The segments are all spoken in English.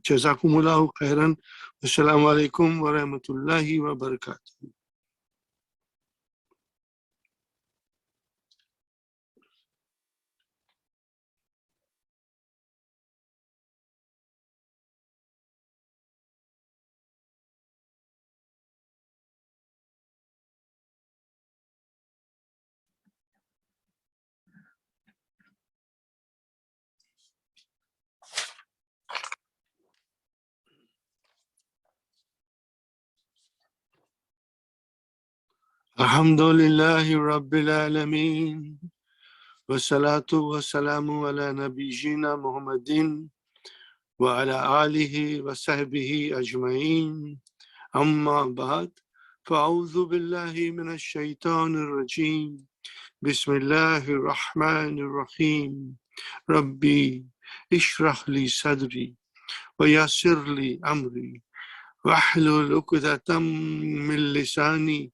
Jazakumullahu khairan. Assalamu alaikum wa rahmatullahi wa barakatuh. Alhamdulillahi Rabbil Alameen. Wassalatu wassalamu ala nabiyyina Muhammadin wa ala alihi wa sahbihi ajma'in. Amma ba'd. Fa'udhu billahi minash shaitanir rajim. Bismillahir rahmanir rahim. Rabbi ishrah li sadri wa yassir li amri wahlul 'uqdatam min lisani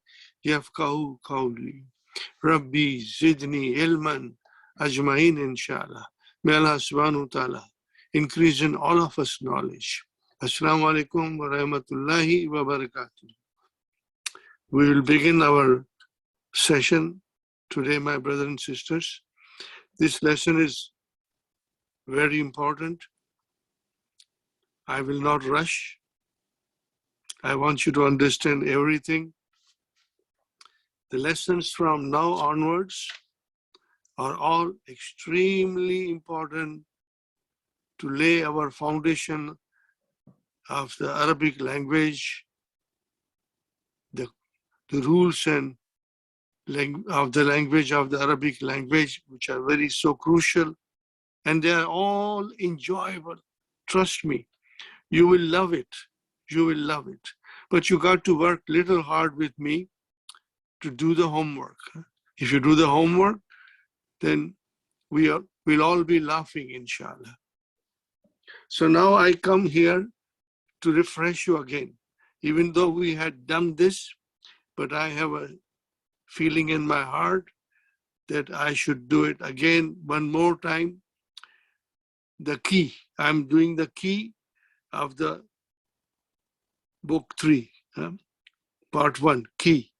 yafqahu qawli. Rabbi zidni ilman ajma'in inshallah. May Allah subhanahu wa ta'ala increase in all of us knowledge. Assalamu alaikum wa rahmatullahi wa barakatuh. We will begin our session today, my brothers and sisters. This lesson is very important. I will not rush. I want you to understand everything. The lessons from now onwards are all extremely important to lay our foundation of the Arabic language, the rules and of the language of the Arabic language, which are very so crucial, and they are all enjoyable. Trust me, you will love it. You will love it. But you got to work little hard with me to do the homework. If you do the homework, then we'll all be laughing, inshallah. So now I come here to refresh you again. Even though we had done this, but I have a feeling in my heart that I should do it again one more time. The key, I'm doing the key of the book 3, part 1, key.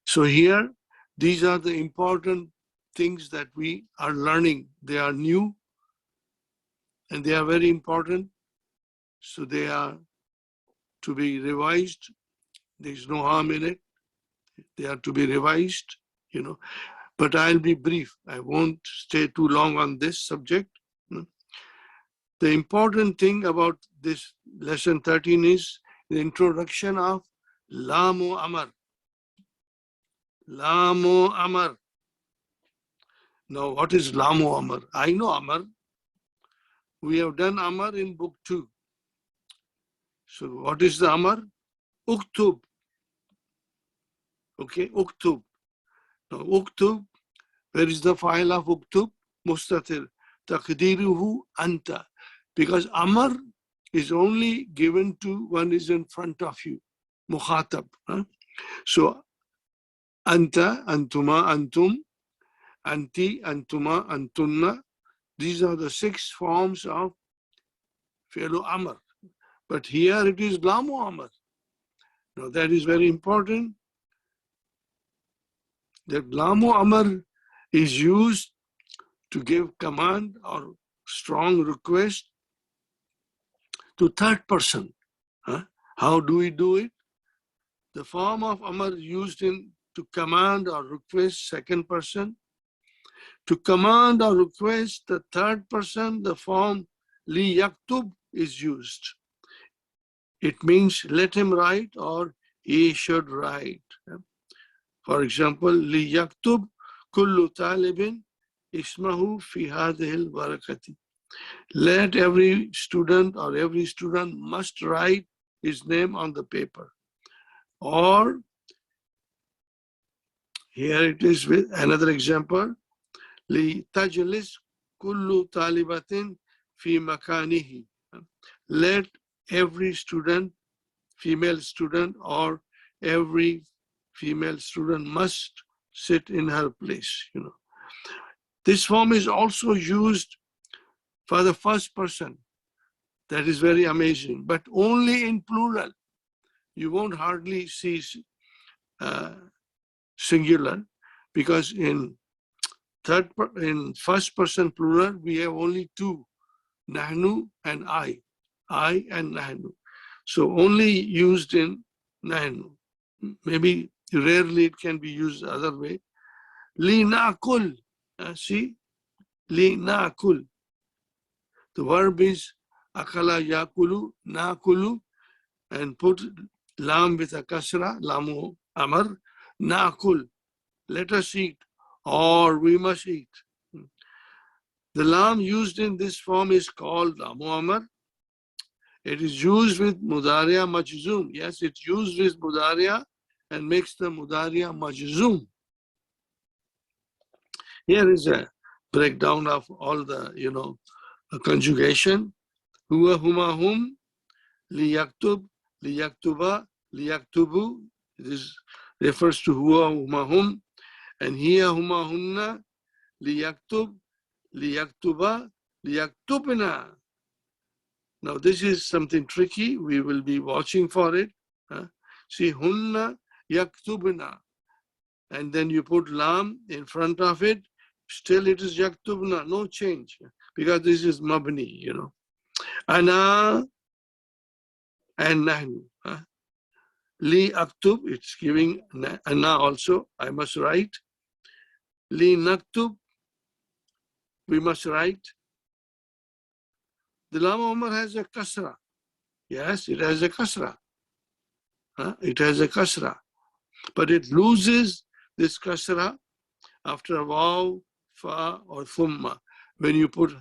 So here, these are the important things that we are learning. They are new and they are very important. So they are to be revised. There's no harm in it. They are to be revised, But I'll be brief. I won't stay too long on this subject. The important thing about this lesson 13 is the introduction of Lamu Amar. Lamu Amar. Now, what is Lamu Amar? I know Amar. We have done Amar in book 2. So, what is the Amar? Uktub. Okay, Uktub. Now, Uktub, where is the file of Uktub? Mustatir. Taqdiruhu Anta. Because Amar is only given to one is in front of you. Mukhatab. So, Anta, Antuma, Antum, Anti, Antuma, Antunna. These are the 6 forms of Fi'lu Amr. But here it is Lamu Amr. Now that is very important. That Lamu Amr is used to give command or strong request to third person. How do we do it? The form of Amr used to command or request second person. To command or request the third person, the form li yaktub is used. It means let him write or he should write. For example, li yaktub kullu talibin ismahu fi hadhihi al-barakati. Let every student or every student must write his name on the paper. Or here it is with another example. Li tajlis kullu talibatin fi makanihi. Let every student, female student, or every female student must sit in her place. This form is also used for the first person. That is very amazing, but only in plural. You won't hardly see singular, because in first person plural, we have only two, nahnu and I and nahnu. So only used in nahnu. Maybe rarely it can be used the other way. Li na'kul. See? Li na'kul. The verb is akala yakulu, na'kulu, and put lam with a kasra, lamu amar, na'kul. Let us eat, or we must eat. The lam used in this form is called lamu amar. It is used with mudariya majzum. Yes, it's used with mudariya and makes the mudariya majzum. Here is a breakdown of all the, conjugation. Huwa, huma, hum, liyaktub, liyaktuba, liyaktubu. This refers to huwa, huma, hum. And hiya, huma, hunna, liyaktub, liyaktuba, liyaktubna. Now this is something tricky. We will be watching for it. See, hunna, yaktubna. And then you put lam in front of it. Still it is yaktubna, no change. Because this is mabni, Ana and nahnu. Li aktub, it's giving ana also, I must write. Li naktub, we must write. The lam Umar has a kasra. Yes, it has a kasra. It has a kasra. But it loses this kasra after waw, fa, or thumma. When you put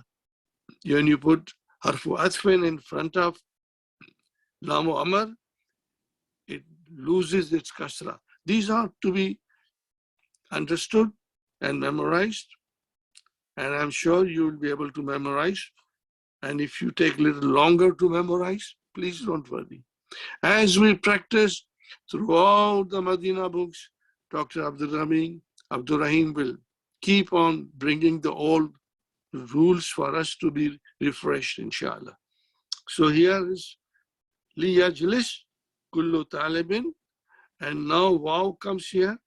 harfu atfin in front of lam Umar, it loses its kasra. These are to be understood and memorized. And I'm sure you will be able to memorize. And if you take a little longer to memorize, please don't worry. As we practice throughout the Madina books, Dr. Abdul Rahim will keep on bringing the old rules for us to be refreshed, inshallah. So here is li yajlis kullu talibin, and now waw comes here.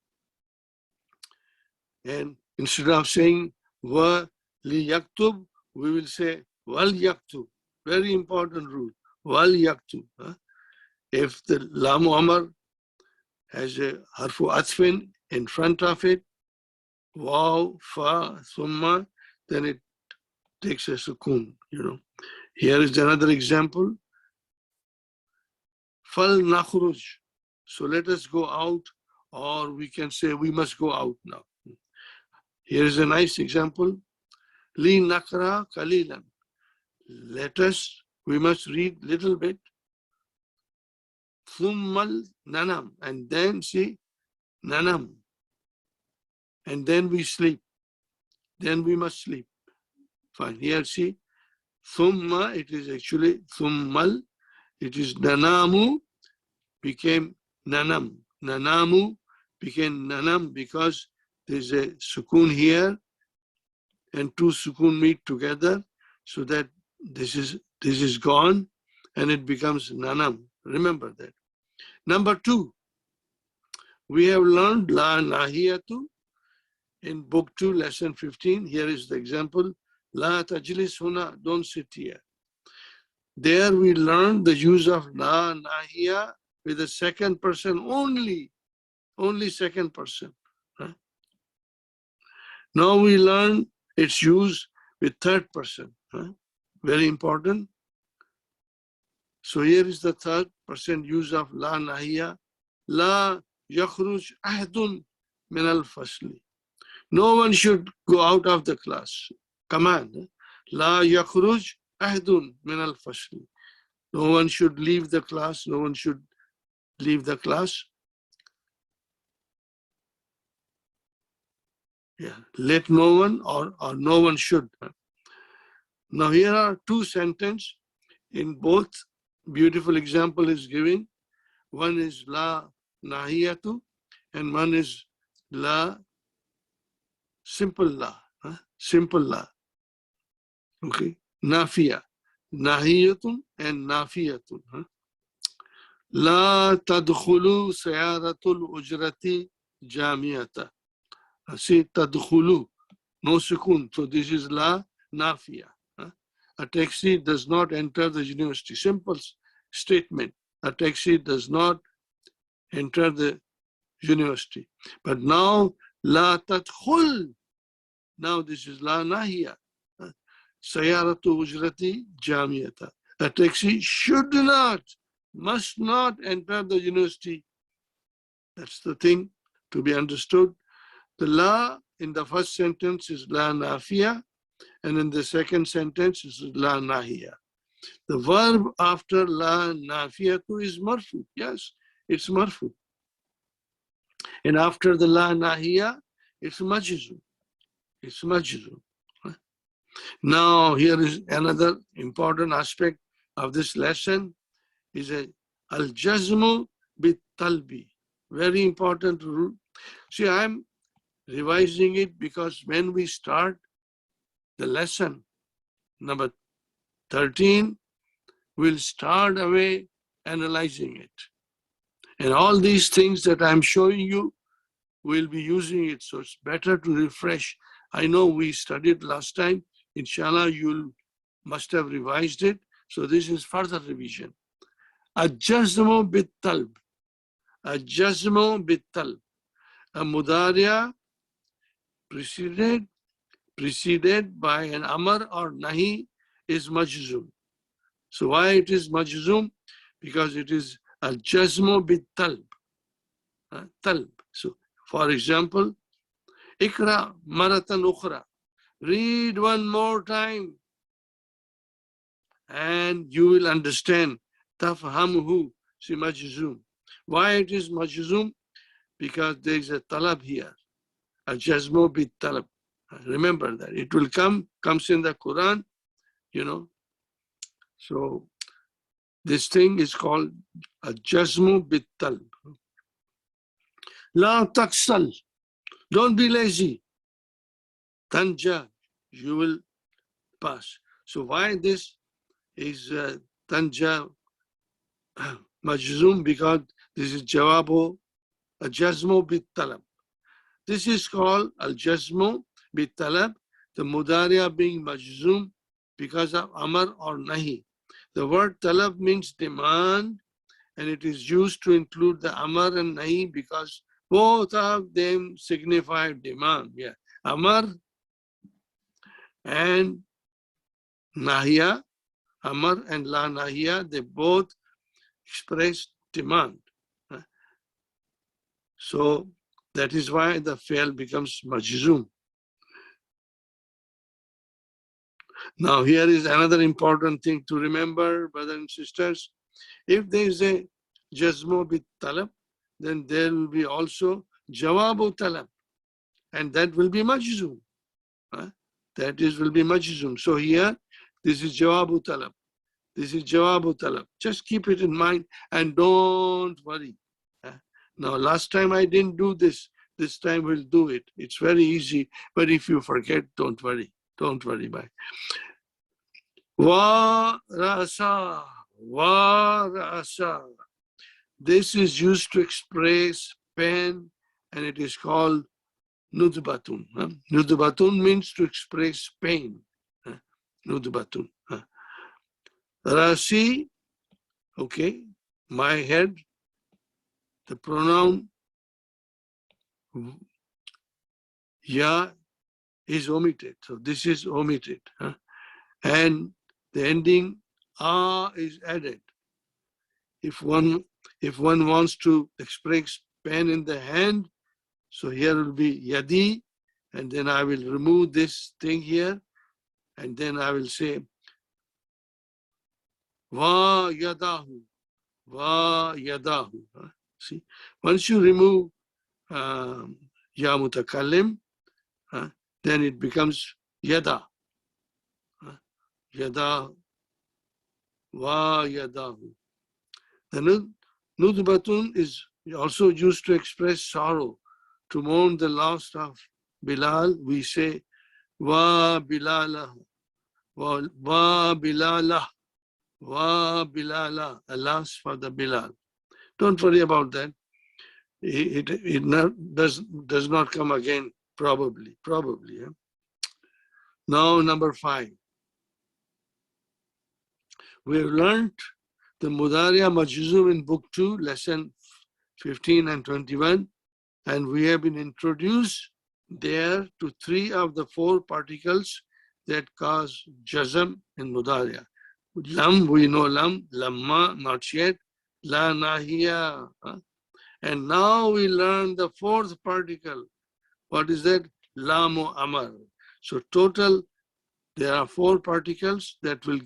And instead of saying wa li yaktub, we will say wal yaktub. Very important rule. Wal yaktub. If the lam amar has a harfu atfin in front of it, waw, fa, thumma, then it takes a sukun, Here is another example. Fal nakhruj. So let us go out, or we can say we must go out now. Here is a nice example. Li nakra kalilan. We must read little bit. Thummal nanam. And then see, nanam. And then we sleep. Then we must sleep. Fine. Here see, thumma, it is actually thummal. It is nanamu, became nanam. Nanamu became nanam because there's a sukun here and two sukun meet together, so that this is gone and it becomes nanam. Remember that. Number two, we have learned la nahiyatu in book 2, lesson 15. Here is the example. La tajlis huna, don't sit here. There we learned the use of la nahiya with the second person only second person. Now we learn its use with third person. Very important. So here is the third person use of la nahiya. La yakhruj ahdun min al-fasli. No one should go out of the class. Command. La yakhruj ahdun min al-fasli. No one should leave the class. No one should leave the class. Yeah. Let no one or no one should. Now here are two sentences. In both, beautiful example is given. One is la nahiyatu and one is la simple la. Simple la. Okay. nafiya. Nahiyatun and nafiyatun. La tadkhulu sayaratul ujrati jamiyata. See, tadkhulu, no sukun. So this is la nafiya. A taxi does not enter the university. Simple statement. A taxi does not enter the university. But now, la tadkhul. Now this is la nahiya. Sayaratu ujrati jamiyata. A taxi should not, must not enter the university. That's the thing to be understood. The la in the first sentence is la nafiya, and in the second sentence is la nahiya. The verb after la nafiyatu is marfu. Yes, it's marfu. And after the la nahiya, it's majzum. It's majzum. Now, here is another important aspect of this lesson is a al-jazmu bit-talbi. Very important rule. See, I'm revising it because when we start the lesson number 13, we'll start away analyzing it. And all these things that I'm showing you, we'll be using it. So it's better to refresh. I know we studied last time. Inshallah, you must have revised it. So this is further revision. Al-jazmu bit-talb. Al-jazmu bit-talb. A mudariya preceded by an amar or nahi is majzum. So why it is majzum? Because it is al-jazmu bit-talb. Talb. So for example, ikra maratan ukhra. Read one more time and you will understand. Tafhamuhu, see majzum. Why it is majzum? Because there is a talab here. A jazmu bit talab. Remember that. It will comes in the Quran, you know. So this thing is called a jazmu bit talab. La taksal. Don't be lazy. Tanja. You will pass. So why this is tanja majzum? Because this is jawabu a jazmu bit talab. This is called al jazmu bit talab. The mudariya being majzum because of amar or nahi. The word talab means demand, and it is used to include the amar and nahi because both of them signify demand. Yeah, amar and nahiya, amar and la nahiya, they both express demand. So that is why the fi'l becomes majzum. Now here is another important thing to remember, brothers and sisters. If there is a jazmu bit talab, then there will be also jawabu talab, and that will be majzum. That is will be majzum. So here, this is jawabu talab. This is jawabu talab. Just keep it in mind and don't worry. Now, last time I didn't do this. This time we'll do it. It's very easy. But if you forget, don't worry. Don't worry, bye. Wa rasa. Wa rasa. This is used to express pain, and it is called nudbatun. Nudbatun means to express pain. Nudbatun. Rasi, okay, my head. The pronoun ya is omitted. So this is omitted. And the ending is added. If one wants to express pen in the hand, so here will be yadi, and then I will remove this thing here, and then I will say va yadahu, va yadahu. See, once you remove ya mutakallim, then it becomes yada. Yada wa yadahu. The nudbatun is also used to express sorrow, to mourn the loss of Bilal. We say wa bilalahu wa Bilala, wa Bilala, alas for the Bilal. Don't worry about that. It does not come again, probably. Yeah? Now, number 5. We have learned the Mudariya Majzum in Book 2, lesson 15 and 21, and we have been introduced there to 3 of the 4 particles that cause jazm in Mudariya. Lam, we know lam, lamma, not yet, la nahiya. And now we learn the 4th particle. What is that? Lamu amar. So total, there are 4 particles that will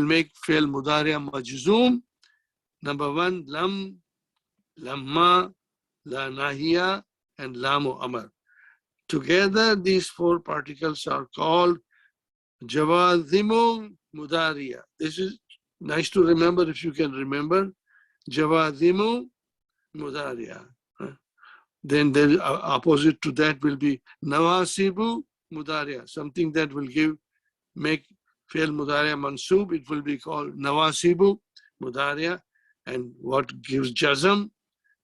make fi'l mudariya majzum. Number 1, lam, lamma, la nahiya, and lamu amar. Together, these 4 particles are called jawazimu mudariya. This is nice to remember if you can remember. Jawazimu mudariya. Then the opposite to that will be nawasibu mudariya, something that will make fi'l mudariya mansub. It will be called nawasibu mudariya. And what gives jazm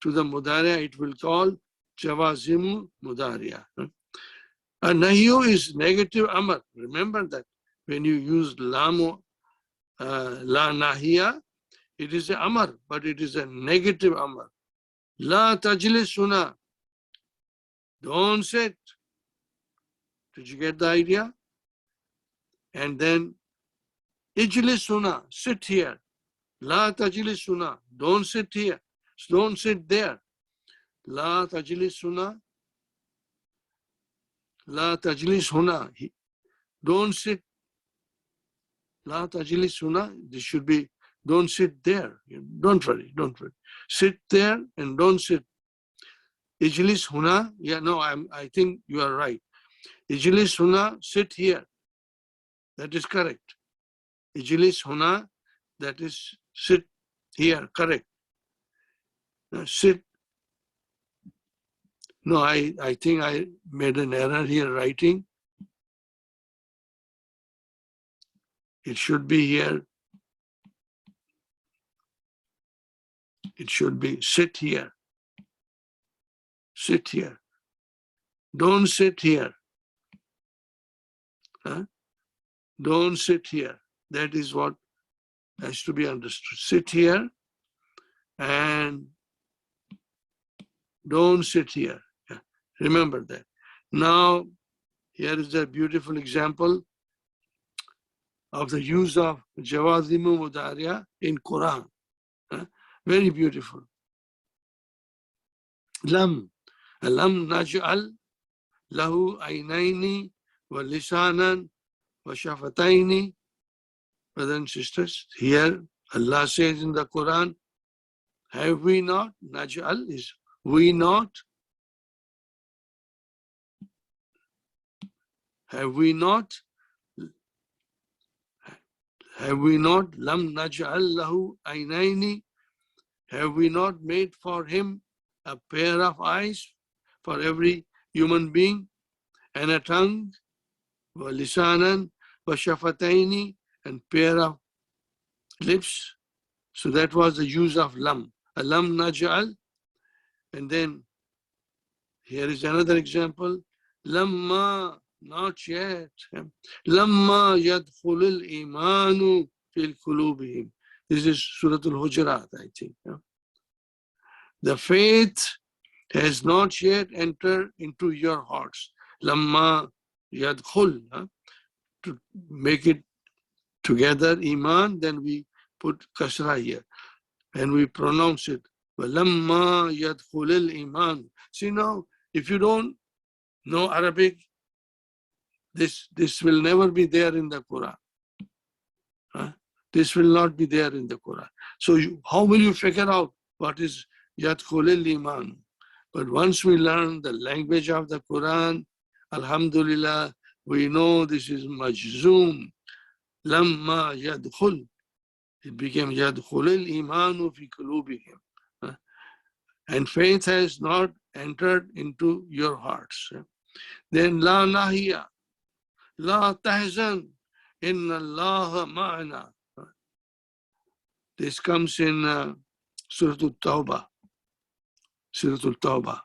to the mudariya, it will call jawazimu mudariya. A nahyu is negative amar. Remember that when you use lamu, la nahiya, it is a amar, but it is a negative amar. La tajlisuna, don't sit. Did you get the idea? And then ijlisuna, sit here. La tajlisuna, don't sit here. Don't sit there. La tajlisuna, la tajlishuna, don't sit. La tajlisuna, this should be don't sit there. Don't worry. Sit there and don't sit. Ijlis huna, yeah, no, I think you are right. Ijlis huna, sit here. That is correct. Ijlis huna, that is sit here, correct. Sit. No, I think I made an error here writing. It should be here. It should be sit here. Sit here. Don't sit here. Huh? Don't sit here. That is what has to be understood. Sit here and don't sit here. Yeah. Remember that. Now, here is a beautiful example of the use of jawazimu mudariya in Quran. Very beautiful. Lam naj'al lahu aynaini wa lisanan wa shafataini. Brothers and sisters, here Allah says in the Quran, have we not? Naj'al is we not. Have we not? Have we not? Lam naj'al lahu aynaini. Have we not made for him a pair of eyes for every human being, and a tongue, wa lisanan, wa shafataini, and pair of lips? So that was the use of lam. Lam naj'al. And then here is another example. Lamma, not yet. Lamma yadkhulul imanu fil qulubihim. This is Surah Al-Hujurat, I think. The faith has not yet entered into your hearts. Lamma yadkhul. To make it together, iman, then we put kasra here. And we pronounce it. Lamma yadkhulul iman. See now, if you don't know Arabic, this will never be there in the Quran. This will not be there in the Quran. So how will you figure out what is yadkhulul iman? But once we learn the language of the Quran, alhamdulillah, we know this is majzoom. Lamma yadkhul. It became yadkhulul imanu fi qulubihim. And faith has not entered into your hearts. Then la nahiya, la tahzan. Inna Allah ma'ana. This comes in Surah Al-Tawbah. Surah Al-Tawbah.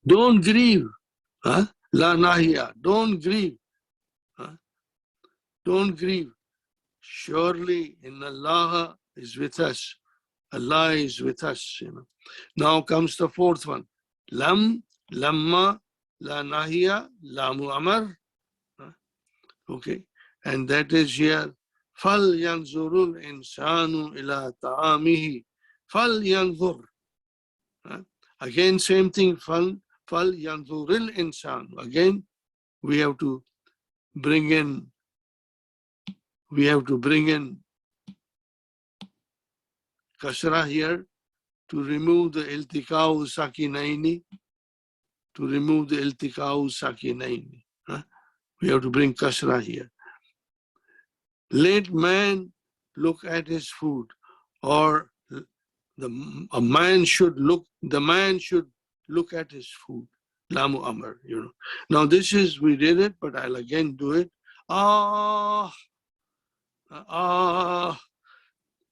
Don't grieve. La nahiya. Don't grieve. Don't grieve. Surely Inna Allah is with us. Allah is with us. Now comes the fourth one. Lam, lamma, la nahiya, lamu amar. Okay. And that is here. Fal yanzurul insanu ila ta'amihi. Fal yanzur. Again, same thing. Fal yanzuril insan. Again, we have to bring in kasra here to remove the iltika'u sakinaini. To remove the iltika'u sakinaini. We have to bring kasra here. Let man look at his food, or the man should look at his food. Lamu amar, Now this is, we did it, but I'll again do it.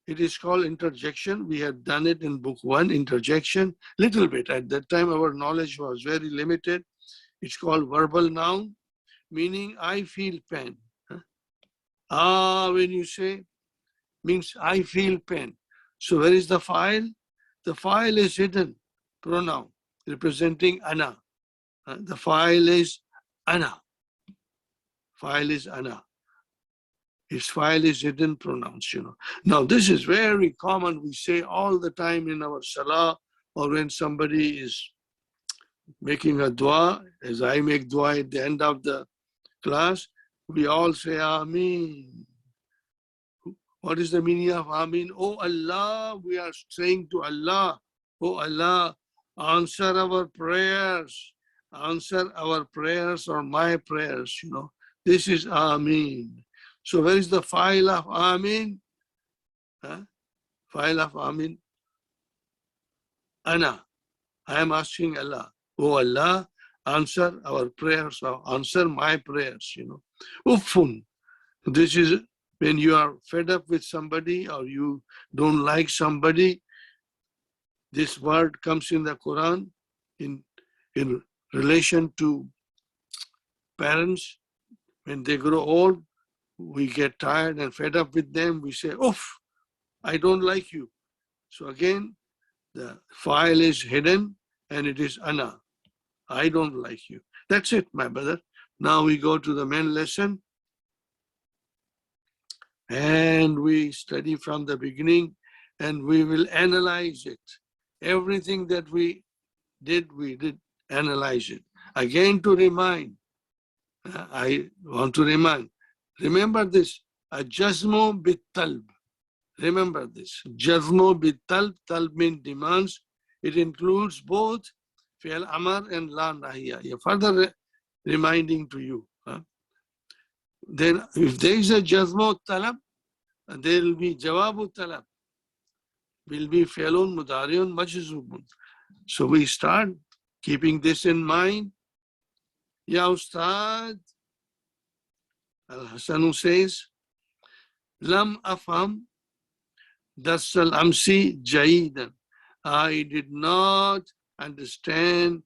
It is called interjection. We had done it in book 1, interjection, little bit. At that time, our knowledge was very limited. It's called verbal noun, meaning I feel pain. When you say, means I feel pain. So where is the file? The file is hidden pronoun representing ana. The file is ana. File is ana. Its file is hidden pronouns, Now this is very common. We say all the time in our salah, or when somebody is making a dua, as I make dua at the end of the class, we all say Ameen. What is the meaning of Ameen? Oh Allah, we are saying to Allah, oh Allah, answer our prayers. Answer our prayers or my prayers, This is Ameen. So where is the file of Ameen? File of Ameen? Ana. I am asking Allah. Oh Allah, answer our prayers or answer my prayers, Uffun. This is when you are fed up with somebody or you don't like somebody. This word comes in the Quran in relation to parents. When they grow old, we get tired and fed up with them. We say, oof, I don't like you. So again, the file is hidden and it is ana. I don't like you. That's it, my brother. Now we go to the main lesson. And we study from the beginning and we will analyze it. Everything that we did analyze it. Again, to remind, I want to remind, remember this, a jazmu bit-talb. Remember this, jazmu bit-talb, talb means demands. It includes both fi'al amar and la nahiya. Further reminding to you. Then if there is a jazmu talab, there will be jawabu talab. Will be fi'lun mudari'un majzubun. So we start keeping this in mind. Ya Ustad, Al-Hasanu says, Lam afham darsal amsi jayidan. I did not understand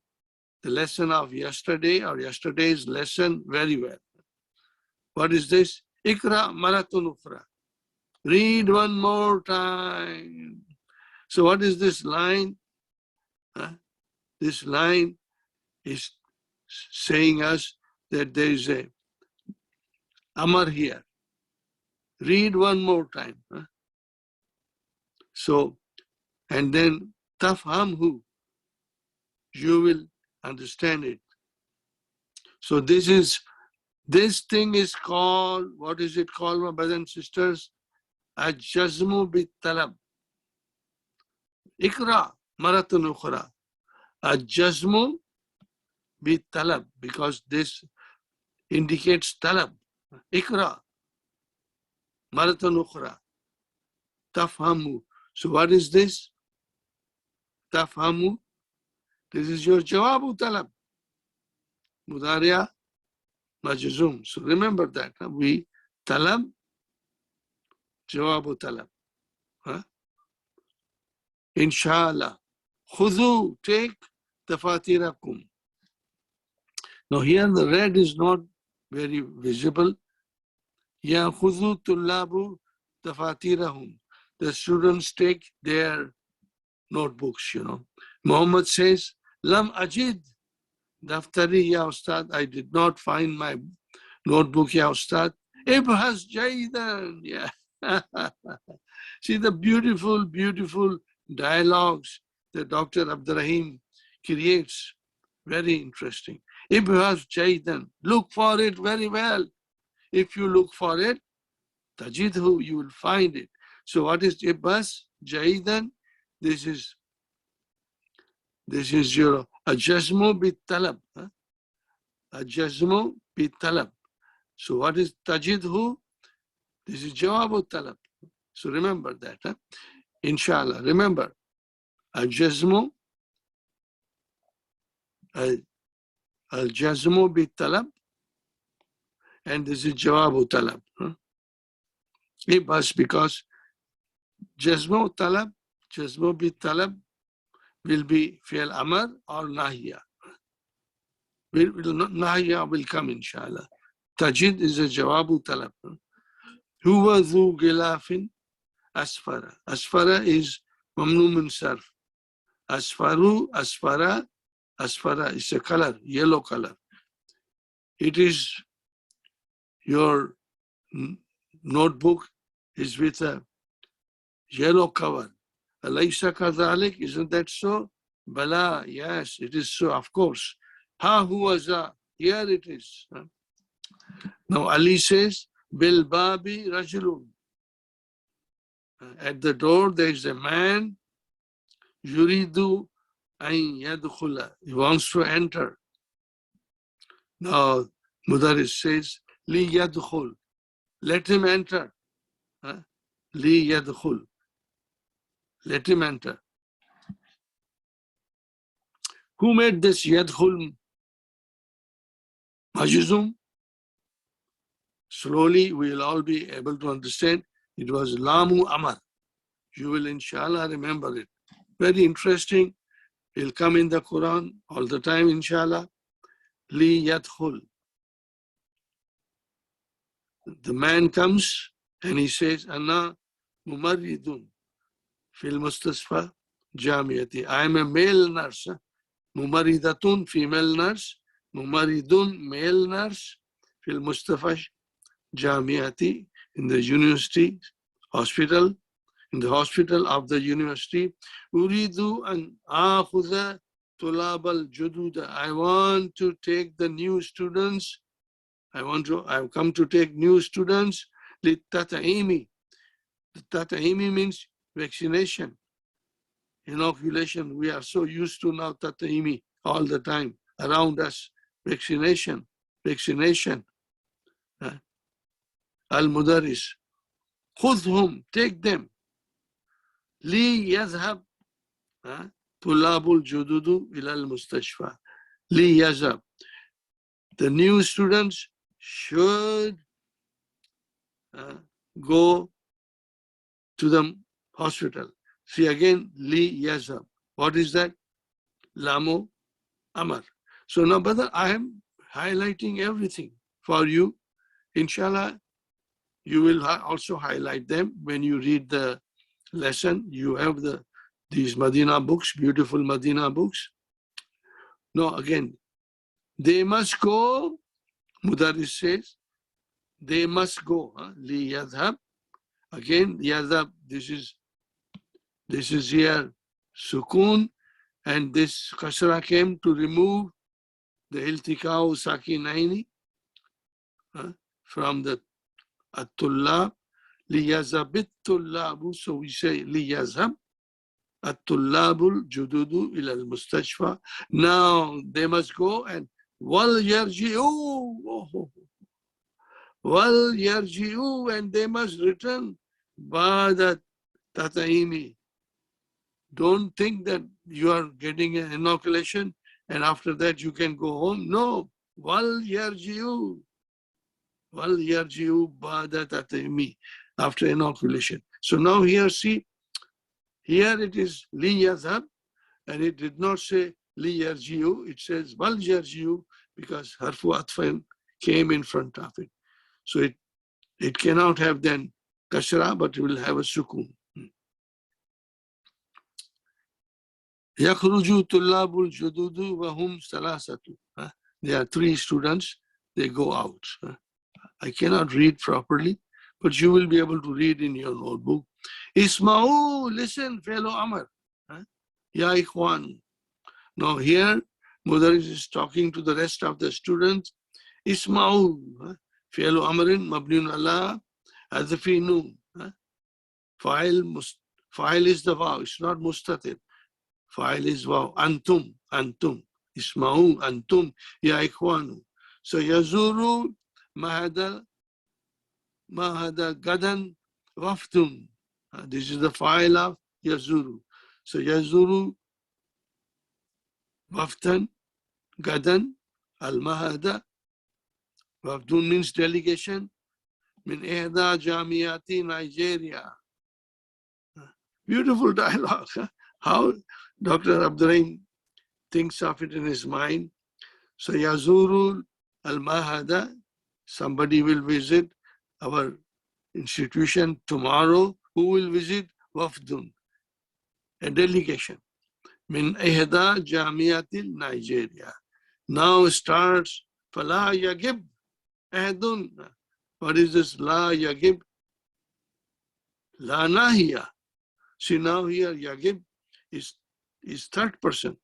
the lesson of yesterday or yesterday's lesson very well. What is this? Ikra maratun ukhra. Read one more time. So what is this line? This line is saying us that there is a amar here. Read one more time. So, and then tafhamhu. You will understand it. So this thing is called, what is it called, my brothers and sisters? Al-jazmu bit-talab. Ikra maratun ukhra. Al-jazmu bit-talab, because this indicates talab. Ikra maratun ukhra. Tafhamu. So what is this? Tafhamu. This is your jawabu talab. Mudariya majzum. So remember that. We talab, jawabu talab. Inshallah. Khudu, take tafatirakum. Now here the red is not very visible. Ya khudu tullabu tafatirahum. The students take their notebooks, Muhammad says, Lam ajid daftari ya ustad. I did not find my notebook, ya ustad. Ibhas jaidan. Yeah. See the beautiful, beautiful dialogues that Dr. Abdurrahim creates. Very interesting. Ibhas jaidan. Look for it very well. If you look for it, tajidhu, you will find it. So what is ibhas jaidan? This is your ajazmu bit talab. Ajazmu bit talab. So what is tajidhu? This is jawabu talab. So remember that. Inshallah. Remember. Al-jazmu. Al-jazmu bit talab. And this is jawabu talab. Ibhas, because jazmu talab, jazmu bit talab will be fi'al amr or nahiya. Nahiya will come, inshallah. Tajid is a jawabu talab. Huwa dhu gilafin asfara. Asfara is mamnu min sarf. Asfaru, asfara, asfara is a color, yellow color. It is your notebook is with a yellow cover. Alaysa kadhalik, isn't that so? Bala, yes, it is so, of course. Ha huwa za, here it is. Now Ali says, Bil babi rajulun. At the door there is a man, yuridu an yadkhula. He wants to enter. Now Mudaris says, Li yadkhul. Let him enter. Li yadkhul. Let him enter. Who made this yadkhul majzum? Slowly we will all be able to understand. It was lamu amar. You will inshallah remember it. Very interesting. It will come in the Quran all the time, inshallah. Li yadkhul. The man comes and he says, Anna mumarridun fil mustasfa jamiyati. I am a male nurse. Mumaridatun, female nurse. Mumaridun, male nurse. Fil mustafa jamiyati, in the university hospital. In the hospital of the university. Uridu an akhudha tulab al-jududa. I want to take the new students. I've come to take new students. Litata'imi. Tata'imi means vaccination, inoculation. We are so used to now tata'imi all the time around us. Vaccination. Al-Mudaris. Khudhum, take them. Li yazhab tulabul jududu ilal mustashfa. Li yazhab. The new students should go to the hospital. See again, li yazhab. What is that? Lamu amar. So now, brother, I am highlighting everything for you. Inshallah, you will also highlight them when you read the lesson. You have these Madina books, beautiful Madina books. No, again, they must go, Mudaris says, they must go. Li yadhab. Again, yadhab, this is here, sukun, and this kasra came to remove the iltikau sakinaini from the at-tullab. Li yazhabit tullabu, so we say li yazhab at-tullabul jududu ila al-mustashfa. Now they must go and wal yarji'u, wal yarji'u, and they must return ba'da tata'imi. Don't think that you are getting an inoculation and after that you can go home. No, wal yarji'u. Wal yarji'u ba'da tatimi, after inoculation. So now here, see, here it is li yazhab, and it did not say li yarji'u, it says wal yarji'u, because harfu atfin came in front of it. So it cannot have then kasra, but it will have a sukun. Yakhruju tullabul jududu wa hum salasatu. There are 3 students, they go out. I cannot read properly, but you will be able to read in your notebook. Isma'u, listen, fellow Amr. Ya ikhwan. Now here, Mudarris is talking to the rest of the students. Isma'u, fellow Amrin, mabniun Allah, adfi nun. Fa'il is the vav, it's not mustatir. Fa'il is vav, antum, antum. Isma'u, antum, ya ikhwanu. So yazuru mahada gadan waftum. This is the fa'il of yazuru. So yazuru waftan gadan al-mahada. Wafdun means delegation. Min ihda jamiati Nigeria. Beautiful dialogue. How Dr. Abdurrahim thinks of it in his mind. So yazuru al-mahada, somebody will visit our institution tomorrow. Who will visit? Wafdun, a delegation. Min ihda jamiatil Nigeria. Now starts fala yagib ahdun. What is this la yagib? La nahiya. See now here yagib is third person.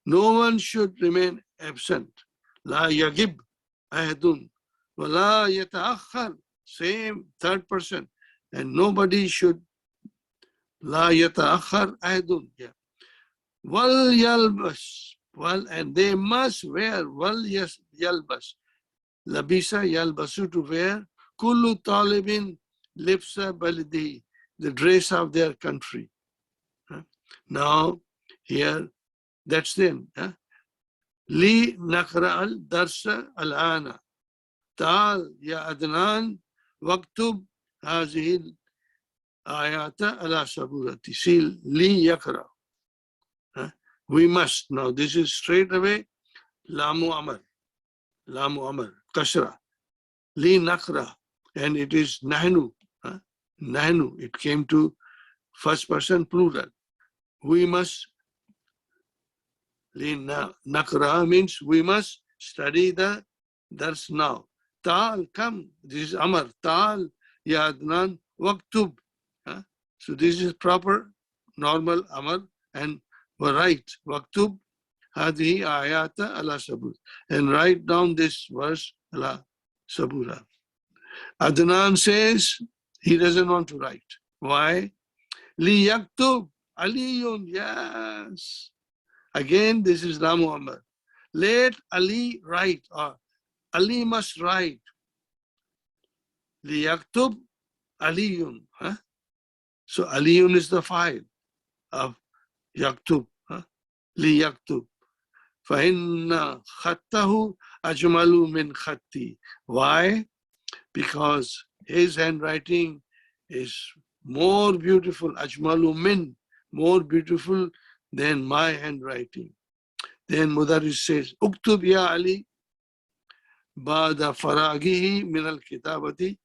No one should remain absent. La yagib ahdun. Wala yata'akhkhar. Same third person. And nobody should la yata'akhkhar ahdun. Yeah. Wal yalbas. Well, and they must wear wal yalbas. Labisa yalbasu, to wear kullu talibin lipsa balidi, the dress of their country. Now here, that's them. Li nakra al darsa al ana. Ta'al ya Adnan waktub hazihil ayata ala saburati. See, li yakra. We must. Now this is straight away lamu amar. Lamu amar. Kasra. Li nakra. And it is nahnu. Nahnu. It came to first person plural. We must. Li nakra means we must study the dars now. Ta'al, come. This is amar. Ta'al ya Adnan waktub. So this is proper, normal amar, and write. Waktub hadihi ayata ala sabur. And write down this verse ala sabura. Adnan says he doesn't want to write. Why? Li yaktub aliyun. Yes. Again, this is la Muhammad. Let Ali write, or Ali must write. Li yaktub aliyun. So aliyun is the file of yaktub. Li yaktub. فَإِنَّ خَطَّهُ أَجْمَلُ مِنْ خَطِّي. Why? Because his handwriting is more beautiful, أَجْمَلُ مِنْ, more beautiful than my handwriting. Then Mudarris says, اكتب يا علي بعد فراغه من الكتابة.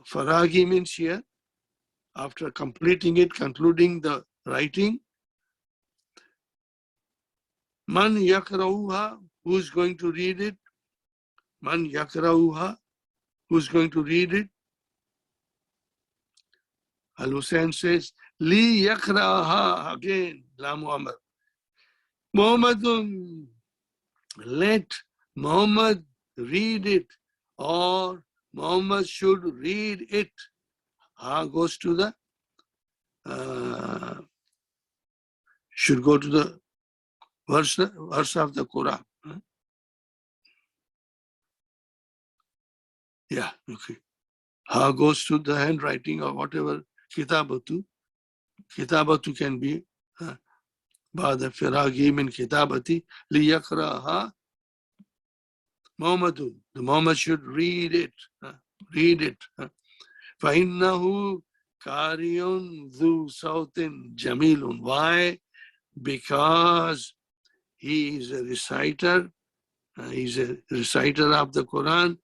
Faragi means here, after completing it, concluding the writing. Man yakrauha, who is going to read it? Man yakrauha, who is going to read it? Al-Hussein says, Li yakraha, again, La Muhammad. Muhammadun, let Muhammad read it, or Muhammad should read it. Ha goes to the, should go to the verse of the Quran. Yeah, okay. Ha goes to the handwriting or whatever. Kitabatu. Kitabatu can be Ba'da firagi min kitabati liyakraha Muhammadun. The Muhammad should read it. Read it. فَإِنَّهُ قَارِئٌ ذُو صَوْتٍ جَمِيلٌ. Why? Because he is a reciter. He's a reciter of the Quran.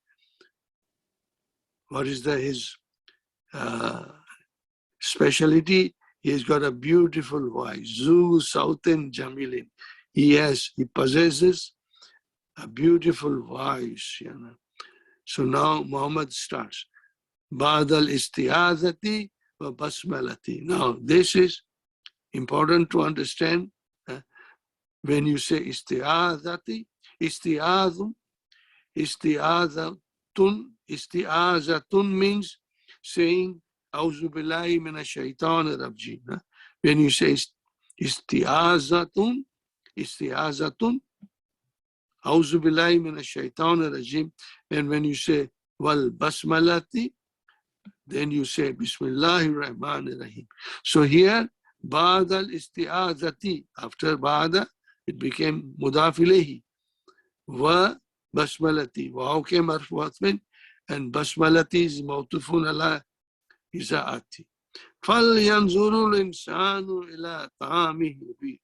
What is his specialty? He's got a beautiful voice. Zu Sautin Jamilin. He possesses a beautiful voice. So now Muhammad starts. Ba'dal isti'azati wa basmalati. Now this is important to understand. When you say isti'azati, isti'azatun means saying Auzu billahi minash shaitanir rajim. When you say isti'azatun, Auzu billahi minash shaitanir rajim, and when you say wal basmalati, then you say Bismillahir Rahmanir Rahim. So here, Ba'da al-isti'azati, after Ba'da, it became Mudaf ilayhi. Wa Basmalati. Wa came marfu'atmin, and Basmalati is mawtufun ala iza'ati. فَلْيَنْظُرُ الْإِنسَانُ إِلَىٰ طَعَامِهِ.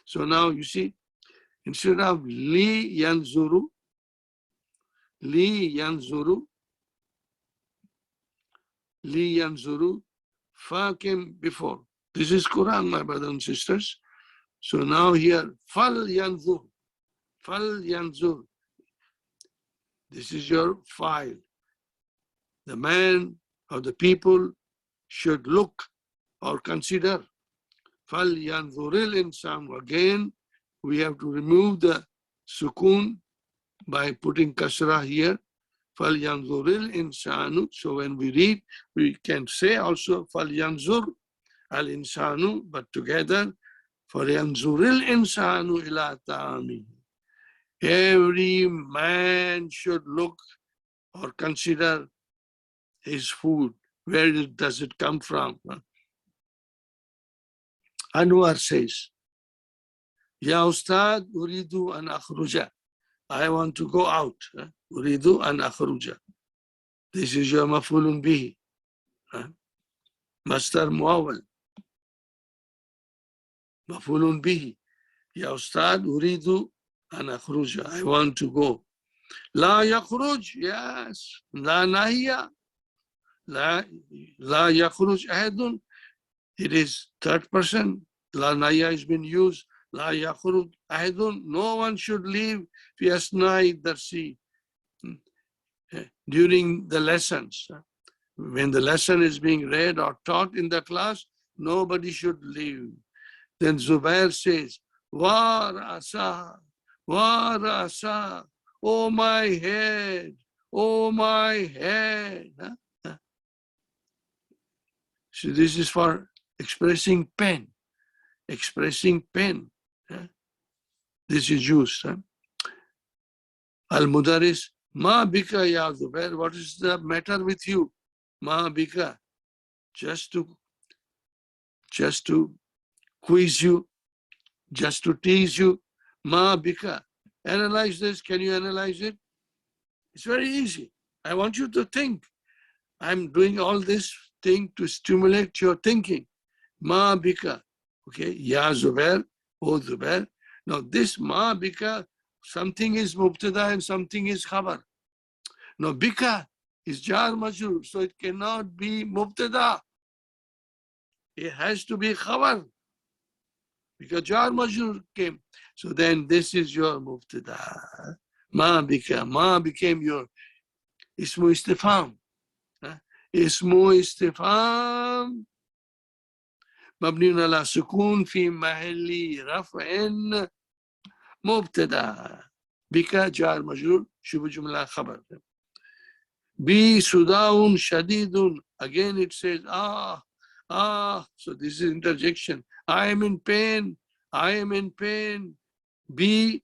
So now you see, instead of li yanzuru, fa came before. This is Quran, my brothers and sisters. So now here, fal yanzur. This is your file. The man or the people should look or consider. Fal yanzuril insan. Again, we have to remove the sukun by putting kasra here. فَلْيَنْظُرِ الْإِنسَانُ. So when we read, we can say also فَلْيَنْظُرْ الْإِنسَانُ, but together فَلْيَنْظُرِ الْإِنسَانُ إِلَىٰ طَعَامِهِ. Every man should look or consider his food. Where does it come from? Anwar says, Ya Ustad, uridu an akhruja. I want to go out. Uridu an akhruja. This is your maf'ulun bihi. Masdar muawwal. Maf'ulun bihi. Ya Ustad, uridu an akhruja. I want to go. La yakhruj. Yes. La nahiya. La yakhruj ahadun. It is third person. La nahiya has been used. La yakhruj ahadun. No one should leave fi asna'i darsi. During the lessons. When the lesson is being read or taught in the class, nobody should leave. Then Zubair says, Wa ra'asa, oh my head, oh my head. So this is for expressing pain. Expressing pain. This is used. Al-Mudaris, Ma bika ya Zubair, what is the matter with you? Ma bika, just to quiz you, just to tease you. Ma bika. Analyze this. Can you analyze it? It's very easy. I want you to think. I'm doing all this thing to stimulate your thinking. Ma bika. Okay, ya Zubair, oh Zubair. Now this ma bika, something is mubtada and something is khabar. Now bika is jar majrur, so it cannot be mubtada. It has to be khabar because jar majrur came. So then this is your mubtada. Ma bika. Ma became your ismu istifham. Ismu istifham mabniun ala sukun fi mahalli raf'in mubtada. Bika jar majrur shubh jumla khabar. Bi sudaun shadidun. Again it says ah. So this is interjection. I am in pain. I am in pain. Bi,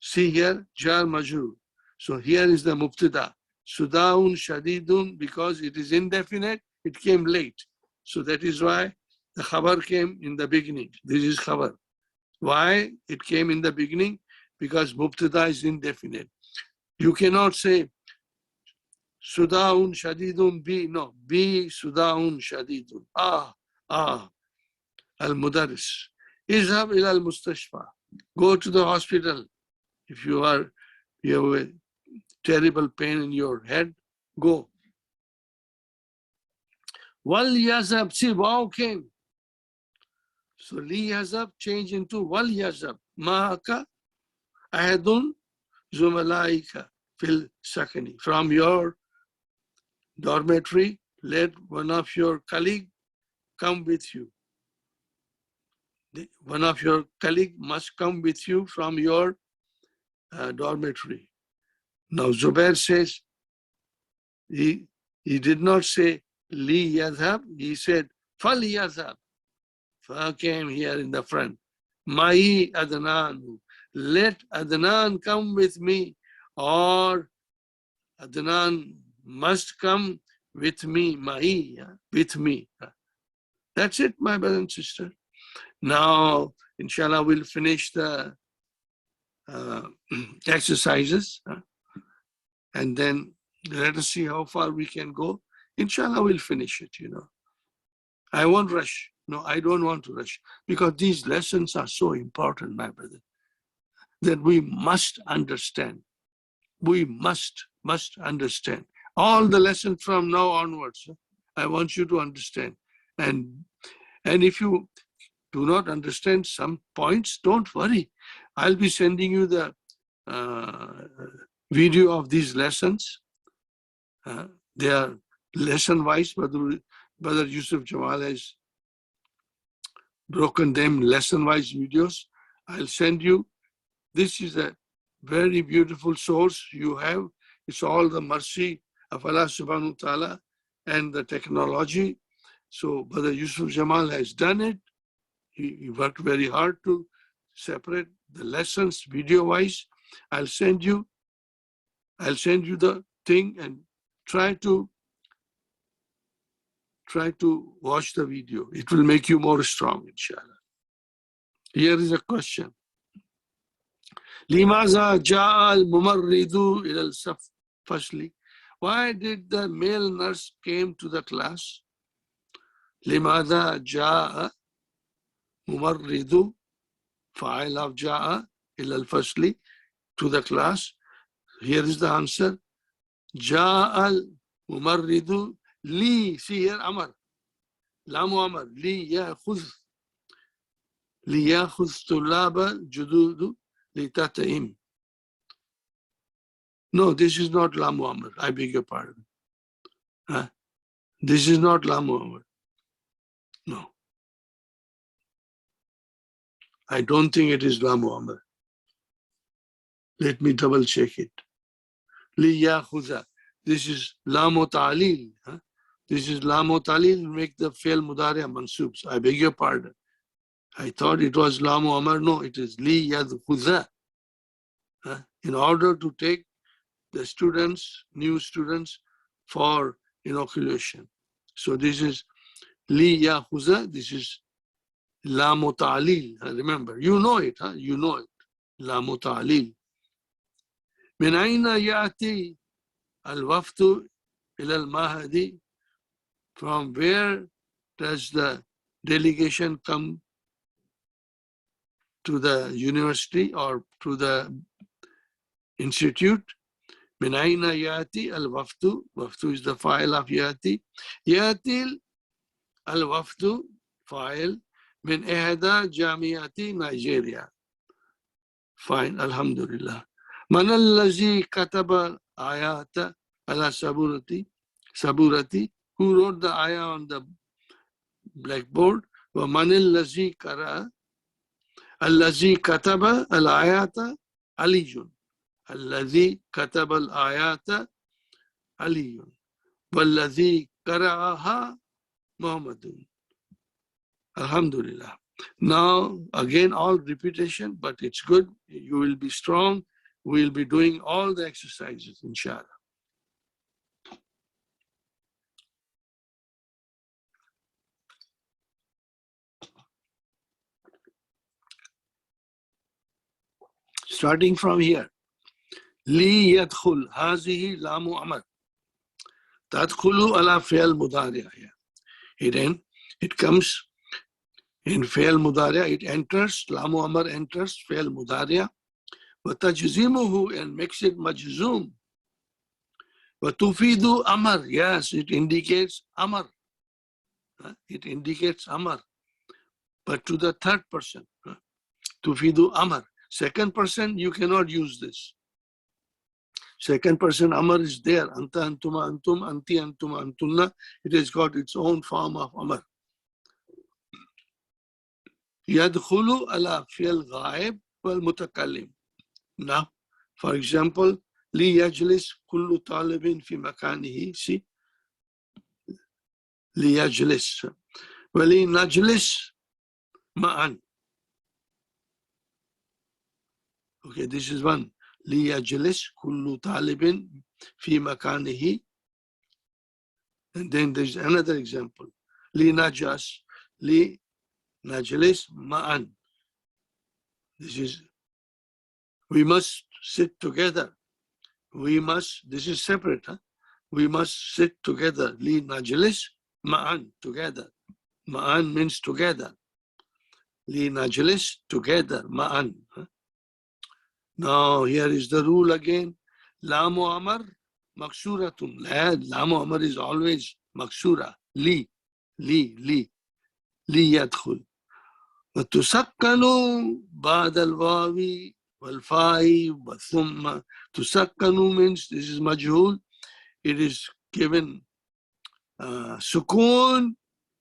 see here, jar majrur. So here is the mubtada. Sudaun shadidun, because it is indefinite, it came late. So that is why the khabar came in the beginning. This is khabar. Why it came in the beginning? Because mubtada is indefinite. You cannot say Sudaun Shadidun bi. No, bi Sudaun Shadidun. Al-Mudaris. Izhab ila al-Mustashfa. Go to the hospital. If you have a terrible pain in your head, go. Wal yazab. See, wow came. So li yazab change into wal yazab. Ma'aka ahadun zumalaika fil sakani. From your dormitory, let one of your colleague come with you. One of your colleague must come with you from your dormitory. Now Zubair says, he did not say li yadhab, he said fal yadhab. Fa came here in the front. Mai Adnan, let Adnan come with me, or Adnan must come with me, Mai, with me. That's it, my brother and sister. Now, inshallah, we'll finish the exercises, and then let us see how far we can go. Inshallah, we'll finish it, I won't rush. No, I don't want to rush, because these lessons are so important, my brother, that we must understand. We must understand. All the lessons from now onwards, I want you to understand. And if you do not understand some points, don't worry. I'll be sending you the video of these lessons. They are lesson-wise. Brother Yusuf Jamal has broken them lesson-wise videos. I'll send you. This is a very beautiful source you have. It's all the mercy of Allah subhanahu wa ta'ala and the technology. So Brother Yusuf Jamal has done it. He worked very hard to separate the lessons video-wise. I'll send you the thing, and try to watch the video. It will make you more strong, inshallah. Here is a question. Limaza ja'a al-mumarridu ila al-saf. Firstly, why did the male nurse came to the class? Limaza ja'a mumarridu, fa'il of ja'a ila al-fasli, to the class. Here is the answer. Ja'a al-mumarridu li. See here, Amar. Lamu Amar. Li ya'khudh tullaba jududu li tata'im. No, this is not Lamu Amr. I beg your pardon. This is not Lamu Amr. No. I don't think it is Lamu Amr. Let me double check it. Li yakhudha. This is Lamu Ta'lil. This is Lamu Ta'lil, make the fail mudari mansubs. I beg your pardon. I thought it was Lamu Amr. No, it is Li yadkhudha. In order to take the students, new students, for inoculation. So this is Li Yahuza, this is La Mutalil. Remember, you know it, you know it. La Mutalil. Min aina ya'ti al-wafdu ila al-mahdi. From where does the delegation come to the university or to the institute? من أين يأتي الوفد؟ وفد is the file of يأتي. يأتي الوفد file من إحدى جامعات نيجيريا. Fine, Alhamdulillah. من الذي كتب آيات على سبورتي? Who wrote the ayah on the blackboard? ومن الذي قرأ؟ الذي كتب الآيات علي. الذي كتب الآيات علي والذي قرأها محمد. Alhamdulillah. Now, again, all repetition, but it's good. You will be strong. We'll be doing all the exercises, inshallah. Starting from here. لي يدخل هذه لام أمر. تدخل على فعل مضارع. It comes in فعل مضارع. It enters. لام أمر enters فعل مضارع. وتجزيمه and makes it مجزوم. وتفيد أمر. Yes, it indicates أمر. It indicates أمر. But to the third person. تفيد أمر. Second person, you cannot use this. Second person Amar is there. Anta, antuma, antum, anti, antuma, antunna. It has got its own form of Amar. Yadkhulu ala fi'l ghaib wal mutakallim. Now, for example, li yajlis kullu talibin fi makanihi. See? Li yajlis. Wali najlis ma'an. Okay, this is one. Li yajlis kullu talibin fi makanihi. And then there's another example. Li najas, li najlis ma'an. This is, we must sit together. We must, this is separate. Huh? We must sit together. Li najlis ma'an, together. Ma'an means together. Li najlis, together. Ma'an. Huh? Now here is the rule again. Lamu amar maksuratun. Lamu amar is always maksura. Li yadkhul. وتسكن بعد الواو والفاء والثم. تسكن means this is majhul. It is given sukun.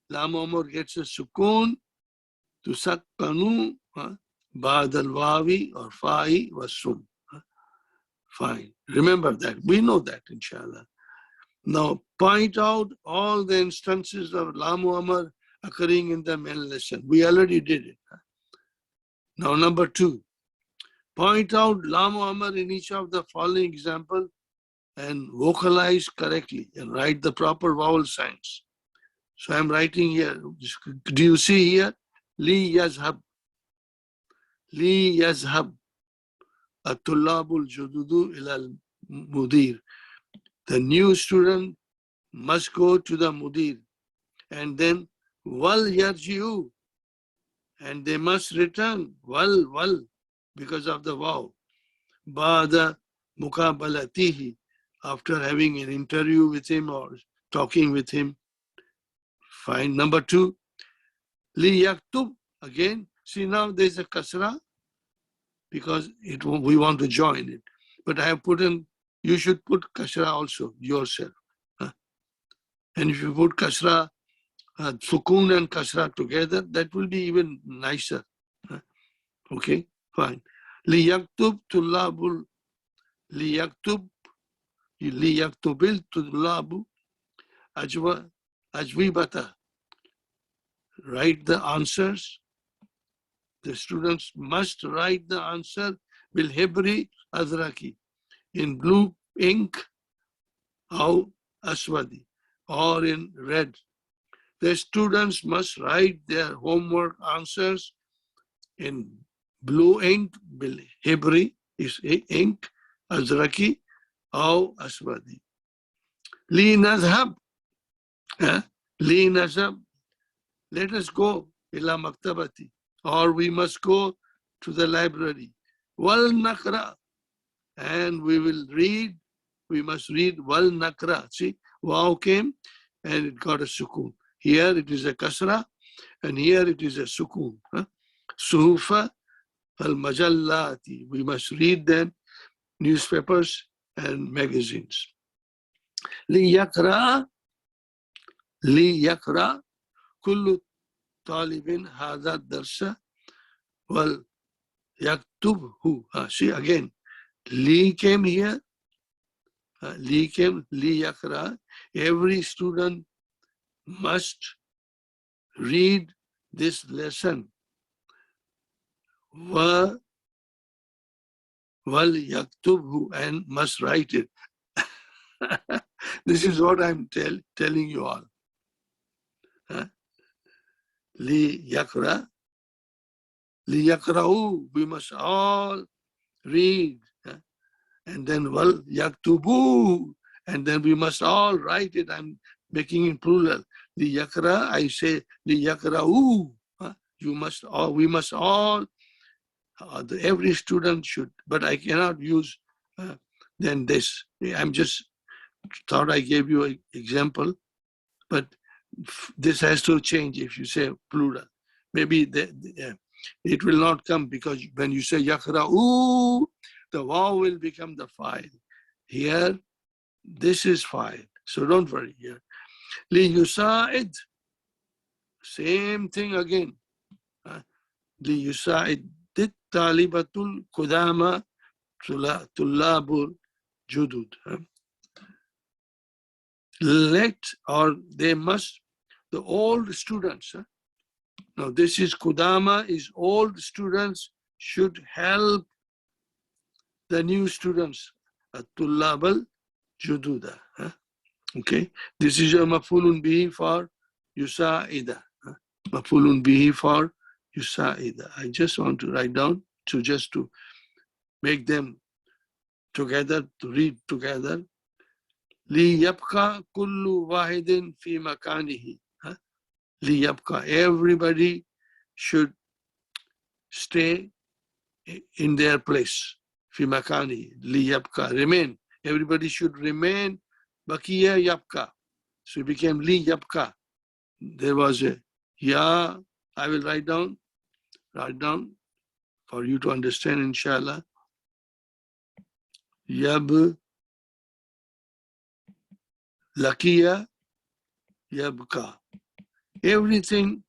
Lam amar gets a sukun. تسكن بعد الواو or فاء والثم. Fine. Remember that. We know that, inshallah. Now, point out all the instances of Lamu Amar occurring in the main lesson. We already did it. Now, number 2. Point out Lamu Amar in each of the following examples and vocalize correctly and write the proper vowel signs. So, I'm writing here. Do you see here? Li yazhab. Li yazhab. At-tullabul jududu ila al-mudir. The new student must go to the mudir. And then wal yarji'u. And they must return. Wal. Because of the vow. Ba'da muqabalatihi. After having an interview with him or talking with him. Fine. Number 2. Li yaktub. Again. See, now there's a kasra. Because we want to join it. But I have put in, you should put kasra also yourself. And if you put kasra, sukun and kasra together, that will be even nicer. Okay, fine. Li yaktub tullabul, li yaktubil tullabu ajwibata. Write the answers. The students must write the answer bil hebri azraki, in blue ink or aswadi, or in red. The students must write their homework answers in blue ink, bil hebri is ink, azraki or aswadi. Li nazhab, li nazhab, let us go ila maktabati. Or we must go to the library. Wal nakra. And we will read, we must read wal nakra. See, waw came and it got a sukun. Here it is a kasra and here it is a sukun. Suhufa al majallati. We must read them, newspapers and magazines. Li yakra kullu talibin hadha darsa wal yaktubhu. See again, li came here, li yakra. Every student must read this lesson. Wal yaktubhu, and must write it. This is what I'm telling you all. Li yakra'u, we must all read. and then wal yaktubu, and then we must all write it. I'm making it plural. Li yakra, I say li yakra'u. You must all, we must all, every student should, but I cannot use then this. I'm just thought I gave you an example, but this has to change if you say plural. Maybe it will not come, because when you say yakra'u, the waw will become the fa'il. Here, this is fa'il. So don't worry here. Li yusa'id, same thing again. Li yusa'id talibatul kudama tullabul judud. Let, or they must, the old students. Now this is Kudama, is old students should help the new students. Tullab al-jududa. Okay, this is a mafulun bihi for yusa'ida. Mafulun bihi for yusa'ida. I just want to write down to just to make them together, to read together. لِيَبْقَى كُلُّ وَاحِدٍ فِي مَكَانِهِ. لِيَبْقَى, everybody should stay in their place. فِي مَكَانِهِ. لِيَبْقَى, remain. Everybody should remain. بَقِيَ يَبْقَى. So it became لِيَبْقَى. There was a ya. I will write down for you to understand, inshallah. Yab, lakiya, yabka. Everything,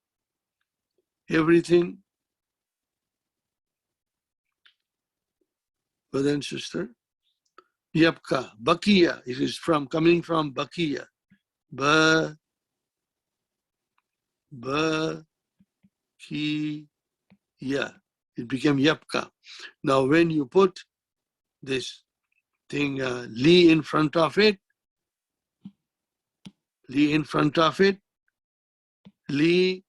brother and sister, yabka, bakiya, it is from, coming from bakiya. Kiya. It became yapka. Now when you put this thing li in front of it, li,